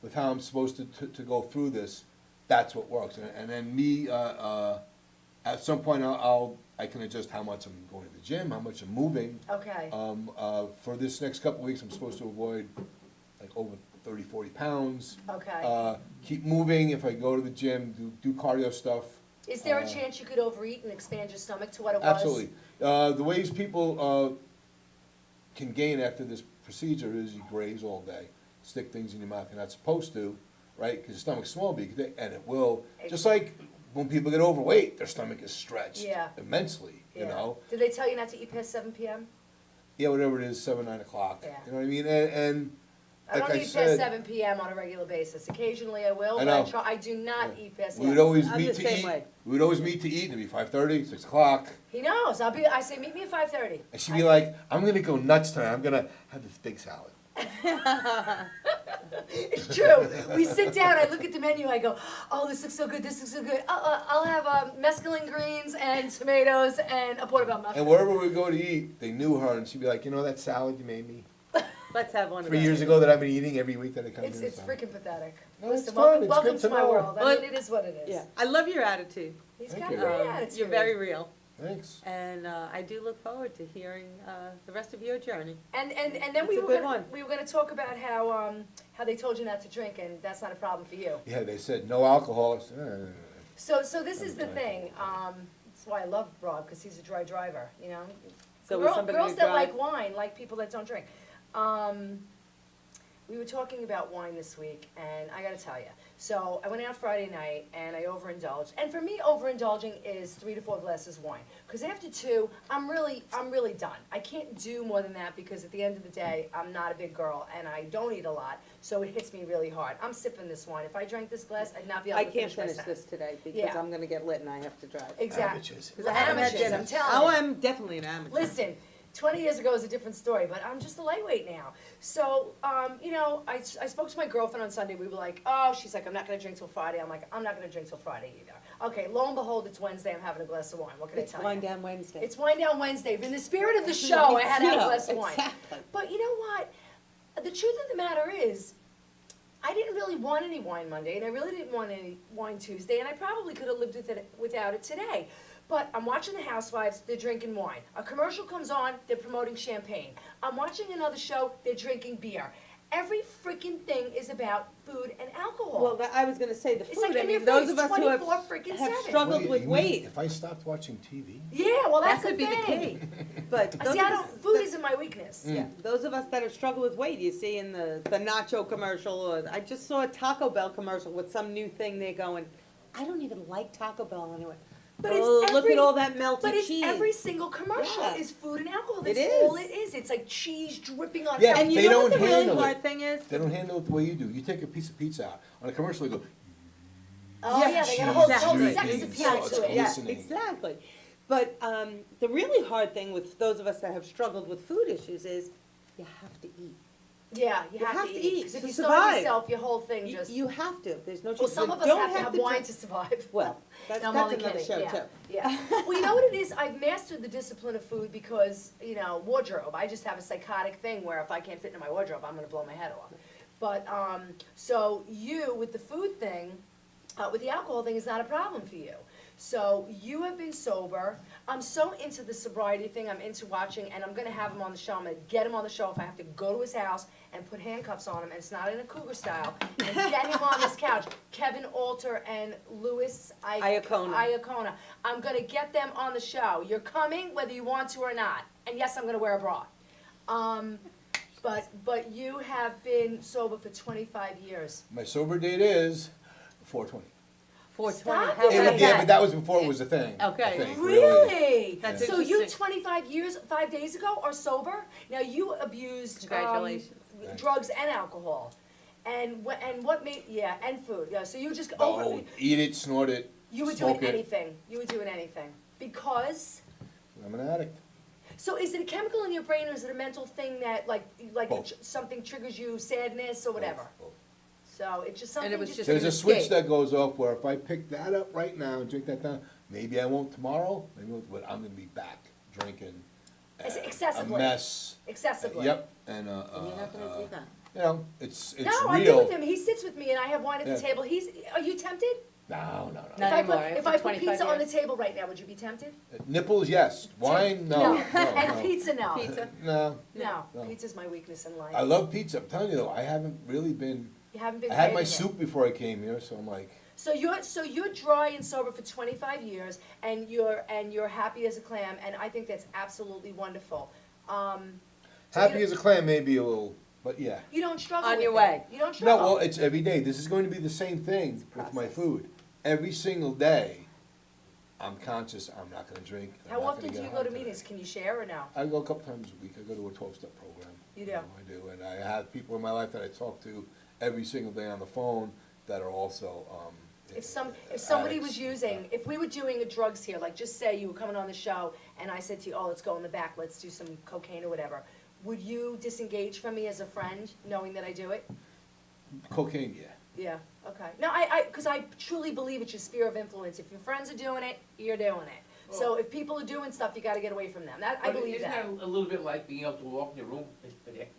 with how I'm supposed to go through this, that's what works. And then me, at some point, I can adjust how much I'm going to the gym, how much I'm moving. Okay. For this next couple of weeks, I'm supposed to avoid like over 30, 40 pounds. Okay. Keep moving. If I go to the gym, do cardio stuff. Is there a chance you could overeat and expand your stomach to what it was? Absolutely. The ways people can gain after this procedure is you graze all day, stick things in your mouth you're not supposed to, right? Because your stomach's small, and it will. Just like when people get overweight, their stomach is stretched Yeah. immensely, you Yeah. know? Did they tell you not to eat past 7 p.m.? Yeah, whatever it is, 7, 9 o'clock. Yeah. You know what I mean? And I like don't I eat past said, 7 p.m. on a regular basis. Occasionally I will, I but know. I do not eat past we would 7. always I'm meet the to same eat. way. We would always meet to eat. It'd be 5:30, 6 o'clock. He knows. I say, meet me at 5:30. And she'd be like, "I'm gonna go nuts tonight. I'm gonna have this big salad." It's true. We sit down, I look at the menu, I go, oh, this looks so good, this looks so good. I'll have mescaline greens and tomatoes and a portobello mushroom. And wherever we go to eat, they knew her, and she'd be like, "You know that salad you made me Let's have one of 3 those. years ago that I've been eating every week that I come It's here?" freaking pathetic. No, it's Listen, fun. welcome, It's welcome good to to my know. world. I Well, mean, it is what it is. Yeah, I love your attitude, He's Thank got you. a great attitude. you're very real, Thanks. and I do look forward to hearing the rest of your journey. And then It's we a were good gonna, one. we were gonna talk about how they told you not to drink, and that's not a problem for you. Yeah, they said no alcohol. I said, So this is the thing. That's why I love Rob, because he's a dry driver. You know, So was somebody girls to that drive? like wine like people that don't drink. We were talking about wine this week, and I gotta tell you. So I went out Friday night, and I overindulged. And for me, overindulging is 3 to 4 glasses of wine. Because after 2, I'm really done. I can't do more than that because at the end of the day, I'm not a big girl, and I don't eat a lot, so it hits me really hard. I'm sipping this wine. If I drank this glass, I'd not be able I to can't finish my finish sentence. this today because Yeah. I'm gonna get lit and I have to drive. Exactly. Amateurs. 'Cause I haven't had Amateurs, dinner. I'm telling Oh, you. I'm definitely an amateur. Listen, 20 years ago was a different story, but I'm just a lightweight now. So, you know, I spoke to my girlfriend on Sunday. We were like, oh, she's like, I'm not going to drink till Friday. I'm like, I'm not going to drink till Friday either. Okay, lo and behold, it's Wednesday. I'm having a glass of wine. What can It's I tell Wine you? Down Wednesday. It's Wine Down Wednesday. In the spirit of the show, I had to have a glass of wine. Exactly. But you know what? The truth of the matter is, I didn't really want any wine Monday, and I really didn't want any wine Tuesday, and I probably could have lived with it, without it today. But I'm watching The Housewives, they're drinking wine. A commercial comes on, they're promoting champagne. I'm watching another show, they're drinking beer. Every freaking thing is about food and alcohol. Well, I was gonna say the It's like food, I in your mean, those face, of us who have 24/7. struggled What, with you mean weight. If I stopped watching TV? Yeah, well, that's That could the be the thing. key. But those See, of I us don't, food that- isn't my weakness. Yeah, those of us that have struggled with weight, you see in the nacho commercial, or I just saw a Taco Bell commercial with some new thing they're going, I don't even like Taco Bell anyway. But it's Oh, look every- at all that melted But it's cheese. every single commercial Yeah. is food and alcohol. It That's all is. it is. It's like cheese dripping on Yeah, And you they know what don't the really handle hard it. thing is? They don't handle it the way you do. You take a piece of pizza out, on a commercial you go, Oh, yeah, they got a whole Exactly. sex Cheese, appeal it's to it. Yeah, glistening. exactly. But the really hard thing with those of us that have struggled with food issues is you have to eat. Yeah, you have to eat. Because if to you starve survive. yourself, your whole thing You, just. you have to. There's no choice. Well, some You of us don't have to have wine drink- to survive. Well, that's No, I'm another only kidding. show Yeah, too. yeah. Well, you know what it is? I've mastered the discipline of food because, you know, wardrobe. I just have a psychotic thing where if I can't fit into my wardrobe, I'm gonna blow my head off. But, so you, with the food thing, with the alcohol thing, is not a problem for you. So you have been sober. I'm so into the sobriety thing. I'm into watching, and I'm gonna have him on the show. I'm gonna get him on the show if I have to go to his house and put handcuffs on him, and it's not in a cougar style, and get him on this couch. Kevin Alter and Louis Iacona. I'm gonna get them on the show. You're coming whether you want to or not. And yes, I'm gonna wear a bra. But you have been sober for 25 years. my sober date is 420. 420. Stop How it. about Yeah, that? but that was before it was a thing. Okay. I think, Really? That's So you interesting. 25 years, 5 days ago are sober? Now you abused Congratulations. drugs and alcohol. And what made, yeah, and food. Yeah, so you just Oh, eat it, snort it, you were doing smoke it. anything. You were doing anything. Because, I'm an addict. so is it a chemical in your brain or is it a mental thing that like Both. something triggers you, sadness or whatever? Both. So it's just something it was just There's an a switch escape. that goes off where if I pick that up right now and drink that down, maybe I won't tomorrow, maybe I won't, but I'm gonna be back drinking. It's a excessively. mess. Excessively. Yep, and, You're not gonna do that. you know, it's No, I do real. with him. He sits with me and I have wine at the Yeah. table. Are you tempted? No. Not If I put, anymore, if after I put 25 pizza on the years. table right now, would you be tempted? Nipples, yes. Wine, no. And pizza, no. Pizza. No. No, No. pizza's my weakness in life. I love pizza. I'm telling you though, I haven't really been. You haven't been I had my craving it. soup before I came here, so I'm like, So you're dry and sober for 25 years, and you're happy as a clam, and I think that's absolutely wonderful. So happy you, as a clam, maybe a little, but yeah. you don't struggle On with your it. way. You don't No, struggle. well, it's every day. This is going to be the same thing with my process. food. Every single day, I'm conscious. I'm not going to drink. I'm How not often gonna do get you go high to today. meetings? Can you share or no? I go a couple times a week. I go to a 12-step program. You do? I do, and I have people in my life that I talk to every single day on the phone that are also. If somebody addicts. was using, if we were doing drugs here, like just say you were coming on the show and I said to you, oh, let's go in the back, let's do some cocaine or whatever, would you disengage from me as a friend, knowing that I do it? Cocaine, yeah. Yeah, okay. No, because I truly believe it's your sphere of influence. If your friends are doing it, you're doing it. So if people are doing stuff, you gotta get away from them. I But believe isn't that. a little bit like being able to walk in your room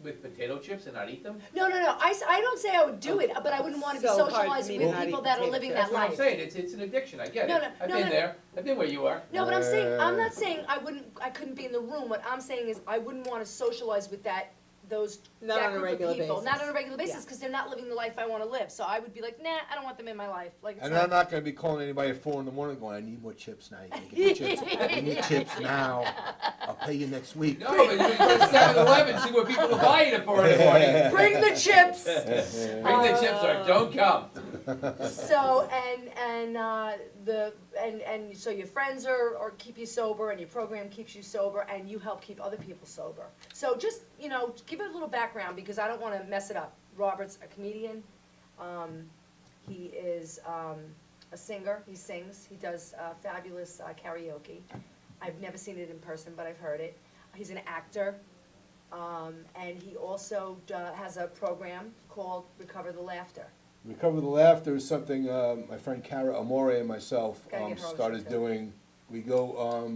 with potato chips and not eat them? No, I don't say I would do it, but I wouldn't wanna be So hard for socializing me to with not people eat that are potato living chips. that That's what I'm life. saying, it's an addiction, I get No, it. no, I've no, been no. there, I've been where you are. No, but I'm not saying I couldn't be in the room. What I'm saying is I wouldn't wanna socialize with that Not that on a group of regular people. basis. Not on a regular basis, Yeah. because they're not living the life I wanna live. So I would be like, nah, I don't want them in my life. Like, it's And not- I'm not going to be calling anybody at 4 in the morning going, I need more chips now. You gotta get the chips. I need chips now. I'll pay you next week. No, but you go to 7-Eleven, see what people are buying at 4 in the morning. Bring the chips! Bring the chips or don't come. So, and so your friends are keep you sober, and your program keeps you sober, and you help keep other people sober. So just, give it a little background, because I don't wanna mess it up. Robert's a comedian, he is, a singer, he sings, he does, fabulous, karaoke. I've never seen it in person, but I've heard it. He's an actor, and he also has a program called Recover the Laughter. Recover the Laughter is something my friend Cara Amore and myself Gotta get her on started the show, too. doing. We go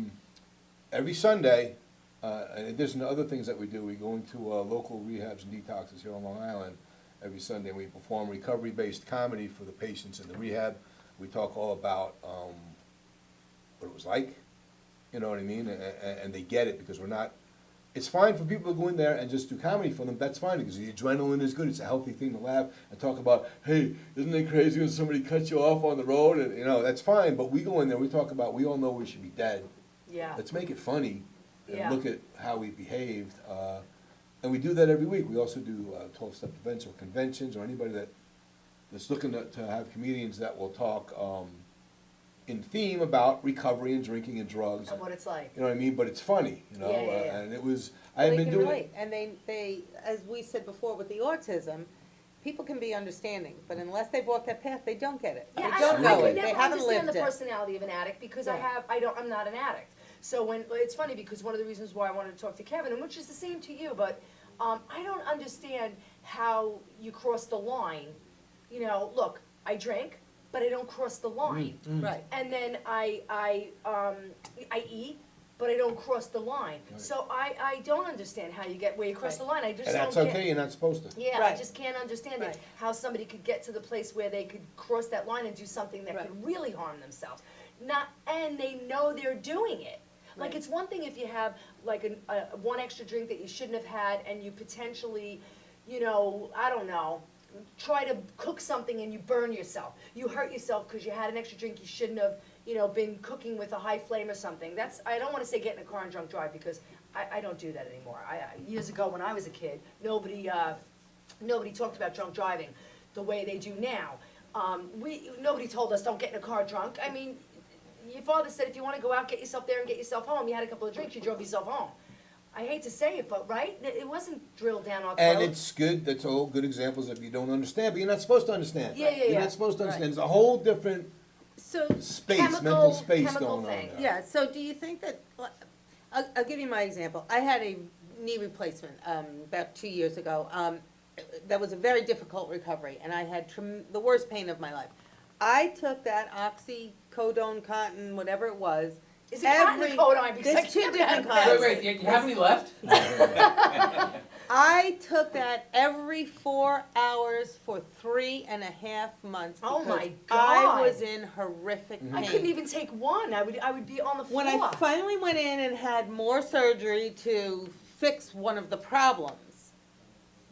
every Sunday, in addition to other things that we do, we go into local rehabs and detoxes here on Long Island every Sunday. We perform recovery-based comedy for the patients in the rehab. We talk all about what it was like, you know what I mean? And they get it because we're not, it's fine for people to go in there and just do comedy for them, that's fine, because the adrenaline is good, it's a healthy thing to laugh and talk about, hey, isn't it crazy when somebody cuts you off on the road, and, you know, that's fine, but we go in there, we talk about, we all know we should be dead. Yeah. Let's make it funny, and Yeah. look at how we behaved, and we do that every week, we also do 12-step events or conventions, or anybody that's looking to have comedians that will talk, in theme about recovery and drinking and drugs. And what it's like. You know what I mean? But it's funny, you know? Yeah, yeah, yeah. And it was, I had They been can doing relate, it. and they, as we said before with the autism, people can be understanding, but unless they've walked that path, they don't get it. They Yeah, don't I know could it, they never haven't understand lived the it. personality of an addict because Yeah. I'm not an addict. So when, it's funny because one of the reasons why I wanted to talk to Kevin, and which is the same to you, but, I don't understand how you cross the line. You know, look, I drink, but I don't cross the line. Right. And then I eat, but I don't cross the line. Right. So I don't understand how you get where you cross Right. the line. I just And don't that's get. okay, you're not supposed to. Yeah, I Right. just can't understand Right. it, how somebody could get to the place where they could cross that line and do something that Right. could really harm themselves. And they know they're doing it. Like, Right. it's one thing if you have like one extra drink that you shouldn't have had and you potentially, you know, I don't know, try to cook something and you burn yourself. You hurt yourself because you had an extra drink you shouldn't have, you know, been cooking with a high flame or something. That's, I don't wanna say get in a car and drunk drive because I don't do that anymore. Years ago when I was a kid, nobody talked about drunk driving the way they do now. Nobody told us don't get in a car drunk. I mean, your father said if you wanna go out, get yourself there and get yourself home. You had a couple of drinks, you drove yourself home. I hate to say it, but right? It wasn't drilled down our throats. And it's good, that's all good examples of you don't understand, but you're not supposed to understand. Yeah, yeah, You're yeah. not supposed to Right. understand, there's a whole different So, space, Chemical- mental space chemical going on thing. there. yeah, so do you think that, I'll give you my example. I had a knee replacement, about 2 years ago. That was a very difficult recovery, and I had the worst pain of my life. I took that oxycodone, cotton, whatever it was. Is it cotton or codeine? Because I There's two can't different remember. kinds. Wait, do you have any left? I took that every 4 hours for 3.5 months. Oh my because God. I was in horrific pain. I couldn't even take one. I would be on the floor. When I finally went in and had more surgery to fix one of the problems,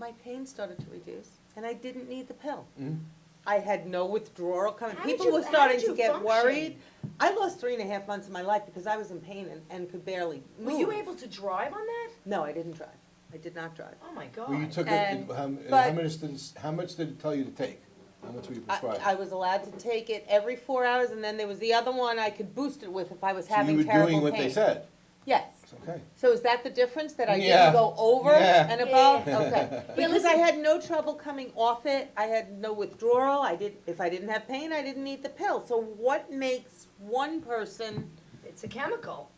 my pain started to reduce, and I didn't need the pill. Mhm. I had no withdrawal coming. How did People you- were how starting did to you get function? worried. I lost 3.5 months of my life because I was in pain and could barely Were move. you able to drive on that? No, I didn't drive. I did not drive. Oh my God. Well, you took it, And- how much did it tell you to take? How much were you prescribed? I was allowed to take it every 4 hours, and then there was the other one I could boost it with if I was So having you terrible were pain. doing what they said, Yes. it's okay. So is that the difference, that I Yeah. didn't go over Yeah. and Yeah, above? yeah. Okay. Because I had no trouble coming off it, I had no withdrawal, if I didn't have pain, I didn't need the pill. So what makes one person, It's a chemical.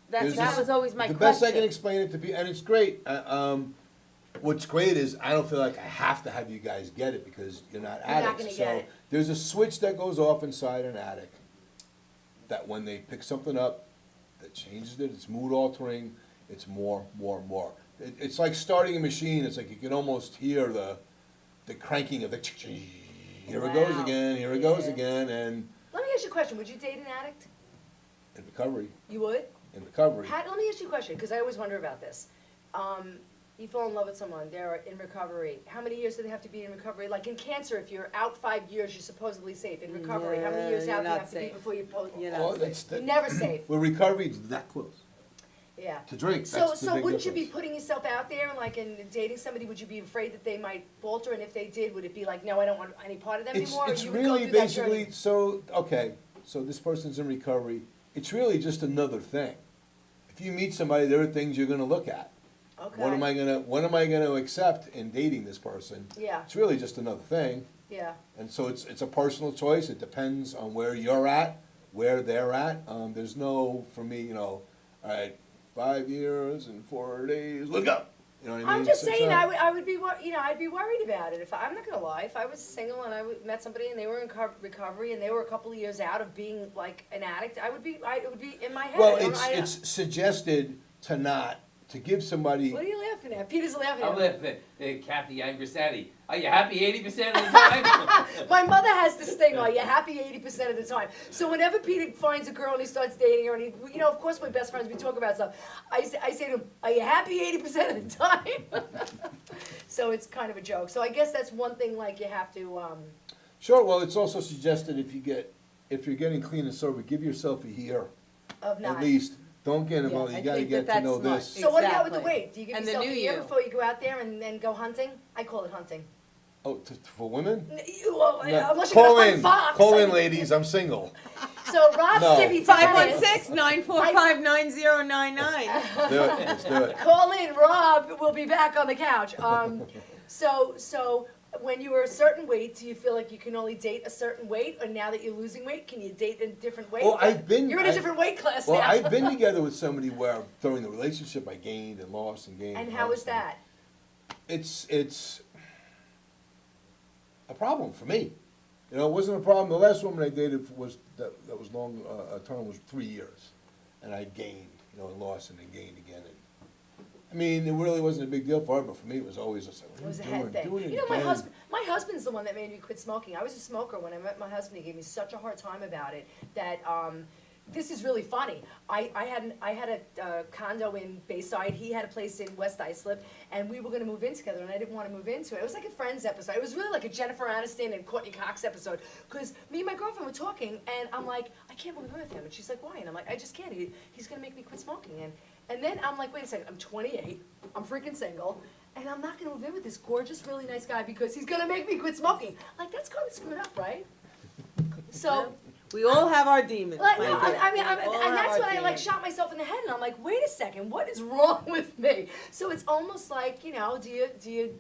There's that this- was always my The question. best I can explain it to be, and it's great, what's great is I don't feel like I have to have you guys get it because you're not You're not addicts. gonna get So it. there's a switch that goes off inside an addict that when they pick something up, that changes it, it's mood altering, it's more. It's like starting a machine, it's like you can almost hear the cranking of the here it goes Wow. again, here it goes Yeah. again, and Let me ask you a question. Would you date an addict? in recovery, You would? Let Let me ask you a question, because I always wonder about this. You fall in love with someone, they're in recovery. How many years do they have to be in recovery? Like in cancer, if you're out 5 years, you're supposedly safe. In recovery, how many years Yeah, out do you you're have to be not safe. before you You're post? not Oh, that's You're the, never safe. well, recovery's that close Yeah. to drink, So, that's the so big wouldn't you be difference. putting yourself out there and like in dating somebody, would you be afraid that they might falter? And if they did, would it be like, no, I don't want any part of them anymore? Or It's you would go really through that journey? basically, so this person's in recovery, it's really just another thing. If you meet somebody, there are things you're gonna look at. Okay. What am I gonna accept in dating this person? Yeah, It's really just another thing, yeah. and so it's a personal choice, it depends on where you're at, where they're at. There's no, for me, all right, 5 years and 4 days, look up, you know what I mean? I'm just It's saying, not- I would be, I'd be worried about it. I'm not gonna lie, if I was single and met somebody and they were in recovery and they were a couple of years out of being like an addict, it would be in my head. Well, I don't- it's suggested to give somebody. What are you laughing at? Peter's laughing I'm at me. laughing at Kathy Angrasati. Are you happy 80% of the time? My mother has this thing, are you happy 80% of the time? So whenever Peter finds a girl and he starts dating her, and he, of course we're best friends, we talk about stuff. I say to him, are you happy 80% of the time? So it's kind of a joke. So I guess that's one thing, like, you have to, Sure, well, it's also suggested if you're getting clean and sober, give yourself a year, of not. at least. Don't get them, Yeah, well, you I gotta think get to that's know smart. this. So what about with the Exactly. weight? Do you give And the yourself a new year you. before you go out there and then go hunting? I call it hunting. Oh, for women? Well, No. unless you're Call gonna hunt in, fox. call in, ladies, I'm single. So Rob No. Civy 516-945-9099. Do it, let's do it. Call in, Rob will be back on the couch. So when you were a certain weight, do you feel like you can only date a certain weight? Or now that you're losing weight, can you date a different weight? Well, I've been- You're in a different weight class Well, now. I've been together with somebody where during the relationship I gained and lost and gained. And and how lost was that? It's a problem for me. You know, it wasn't a problem. The last woman I dated was, that was long, a term was 3 years. And I gained, and lost and then gained again. And, I mean, it really wasn't a big deal for her, but for me, it was always just like, It what was are a you head doing? thing. Do it You know, my again. husband's the one that made me quit smoking. I was a smoker. When I met my husband, he gave me such a hard time about it that, this is really funny. I had a condo in Bayside. He had a place in West Islip, and we were going to move in together, and I didn't want to move into it. It was like a Friends episode. It was really like a Jennifer Aniston and Courtney Cox episode, because me and my girlfriend were talking, and I'm like, I can't move in with him. And she's like, why? And I'm like, I just can't. He's going to make me quit smoking. And then I'm like, wait a second. I'm 28. I'm freaking single. And I'm not going to move in with this gorgeous, really nice guy because he's going to make me quit smoking. Like, that's kind of screwed up, right? So... We all have our demons. Like, my no, dear. and We all have that's our when I like demons. shot myself in the head, and I'm like, wait a second, what is wrong with me? So it's almost like, do you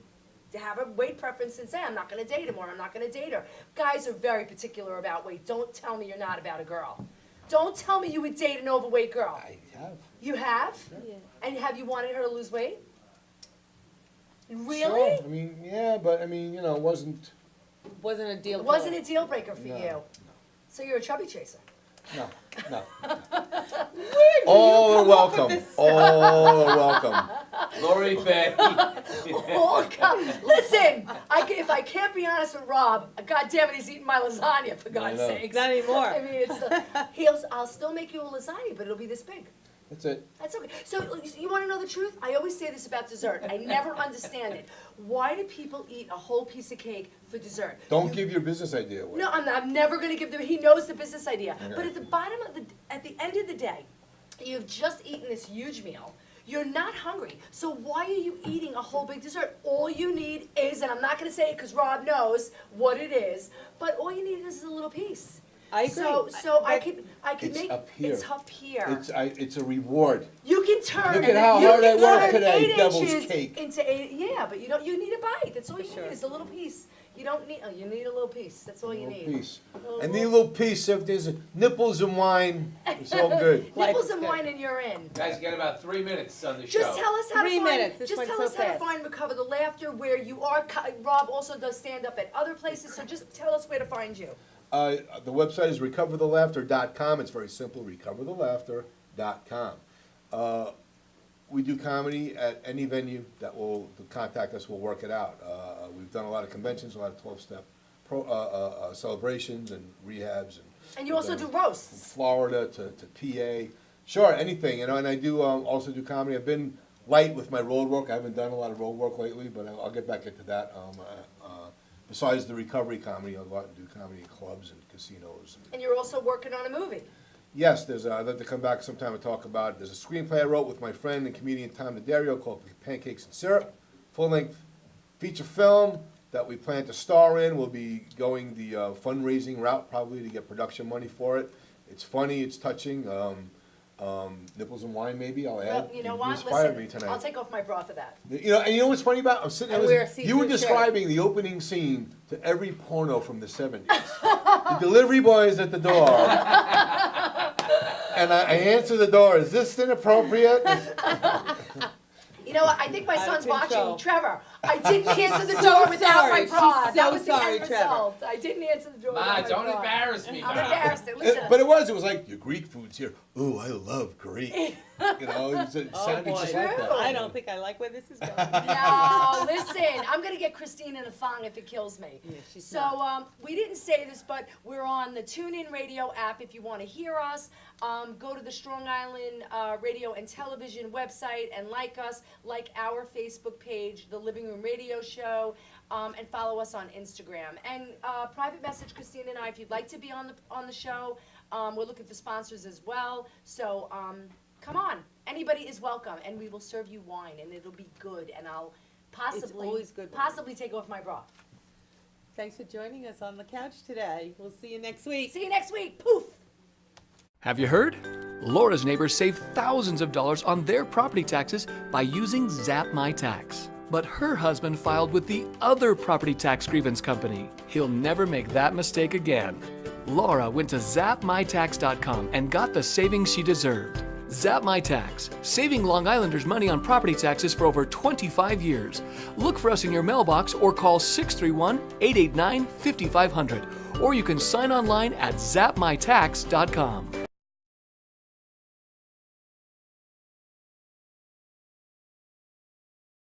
have a weight preference and say, I'm not gonna date him or I'm not gonna date her? Guys are very particular about weight. Don't tell me you're not about a girl. Don't tell me you would date an overweight girl. I have. You have? Yeah. And have you wanted her to lose weight? Really? Sure. I mean, yeah, but I mean, it wasn't, Wasn't a deal. It wasn't killer. a deal breaker for No, you. So you're a chubby chaser. no. Where do All you are come up with welcome, this all are welcome. Lori Faye. Oh, God. Listen, if I can't be honest with Rob, God damn it, he's eating my lasagna, for God's know. sakes. Not anymore. I mean, I'll still make you a lasagna, but it'll be this big. That's it. That's okay. So, you want to know the truth? I always say this about dessert. I never understand it. Why do people eat a whole piece of cake for dessert? Don't give your business idea away. No, I'm never going to give them. He knows the business idea. Okay. But at the end of the day, you've just eaten this huge meal. You're not hungry. So why are you eating a whole big dessert? All you need is, and I'm not going to say it because Rob knows what it is, but all you need is a little piece. I agree. So I But could It's make up here. it's up here. It's a reward. You can turn. Look at how you hard can I worked turn today, 8 devil's inches cake. Into 8, yeah, but you need a bite. That's all you sure. need is a little piece. You don't need. Oh, you need a little piece. That's all you Little need. piece. I need a little piece. If there's nipples and wine, it's all good. Life Nipples is and good. wine, and you're in. Guys, get about 3 minutes on the show. Just tell us how 3 to find. minutes. This Just went tell so us how to fast. find Recover the Laughter where you are. Rob also does stand up at other places, so just tell us where to find you. The website is recoverthelaughter.com. It's very simple, recoverthelaughter.com. We do comedy at any venue that will contact us. We'll work it out. We've done a lot of conventions, a lot of 12-step celebrations and rehabs. And you also do roasts. From Florida to PA. Sure, anything. And I do also do comedy. I've been light with my road work. I haven't done a lot of road work lately, but I'll get back into that. Besides the recovery comedy, I'll go out and do comedy in clubs and casinos. And you're also working on a movie. Yes, I'd like to come back sometime and talk about it. There's a screenplay I wrote with my friend and comedian Tom D'Addario called Pancakes and Syrup, full-length feature film that we plan to star in. We'll be going the fundraising route probably to get production money for it. It's funny, it's touching. Nipples and wine maybe, I'll add. Well, you know what? inspired me Listen, tonight. I'll take off my bra for that. And you know what's funny about? I'm sitting there And wear a listening. You were see-through shirt. describing the opening scene to every porno from the 70s. The delivery boy is at the door. And I answer the door, is this inappropriate? You know what? I think my Out of son's watching. control. Trevor, I didn't answer the so door without my sorry. bra. She's That so was the sorry, end Trevor. result. I didn't answer the door Ma, without my don't bra. embarrass me, I'm Ma. embarrassed. Listen. But it was like, your Greek food's here. Ooh, I love Greek. You know, it sounded just like that. I don't think I like where this is going. No, listen, I'm gonna get Christine in a thong if it kills me. Yeah, she's So, we didn't say this, but we're on the TuneIn Radio app if you wanna hear us. Go to the Strong Island, Radio and Television website and like us, like our Facebook page, The Living Room Radio Show, and follow us on Instagram. And, private message Christine and I, if you'd like to be on the show, we're looking for sponsors as well, so, come on, anybody is welcome, and we will serve you wine, and it'll be good, and I'll possibly, always good wine. possibly take off my bra. Thanks for joining us on the couch today. We'll see you next week. See you next week, poof! Have you heard? Laura's neighbors save thousands of dollars on their property taxes by using Zap My Tax. But her husband filed with the other property tax grievance company. He'll never make that mistake again. Laura went to zapmytax.com and got the savings she deserved. Zap My Tax, saving Long Islanders money on property taxes for over 25 years. Look for us in your mailbox or call 631-889-5500. Or you can sign online at zapmytax.com.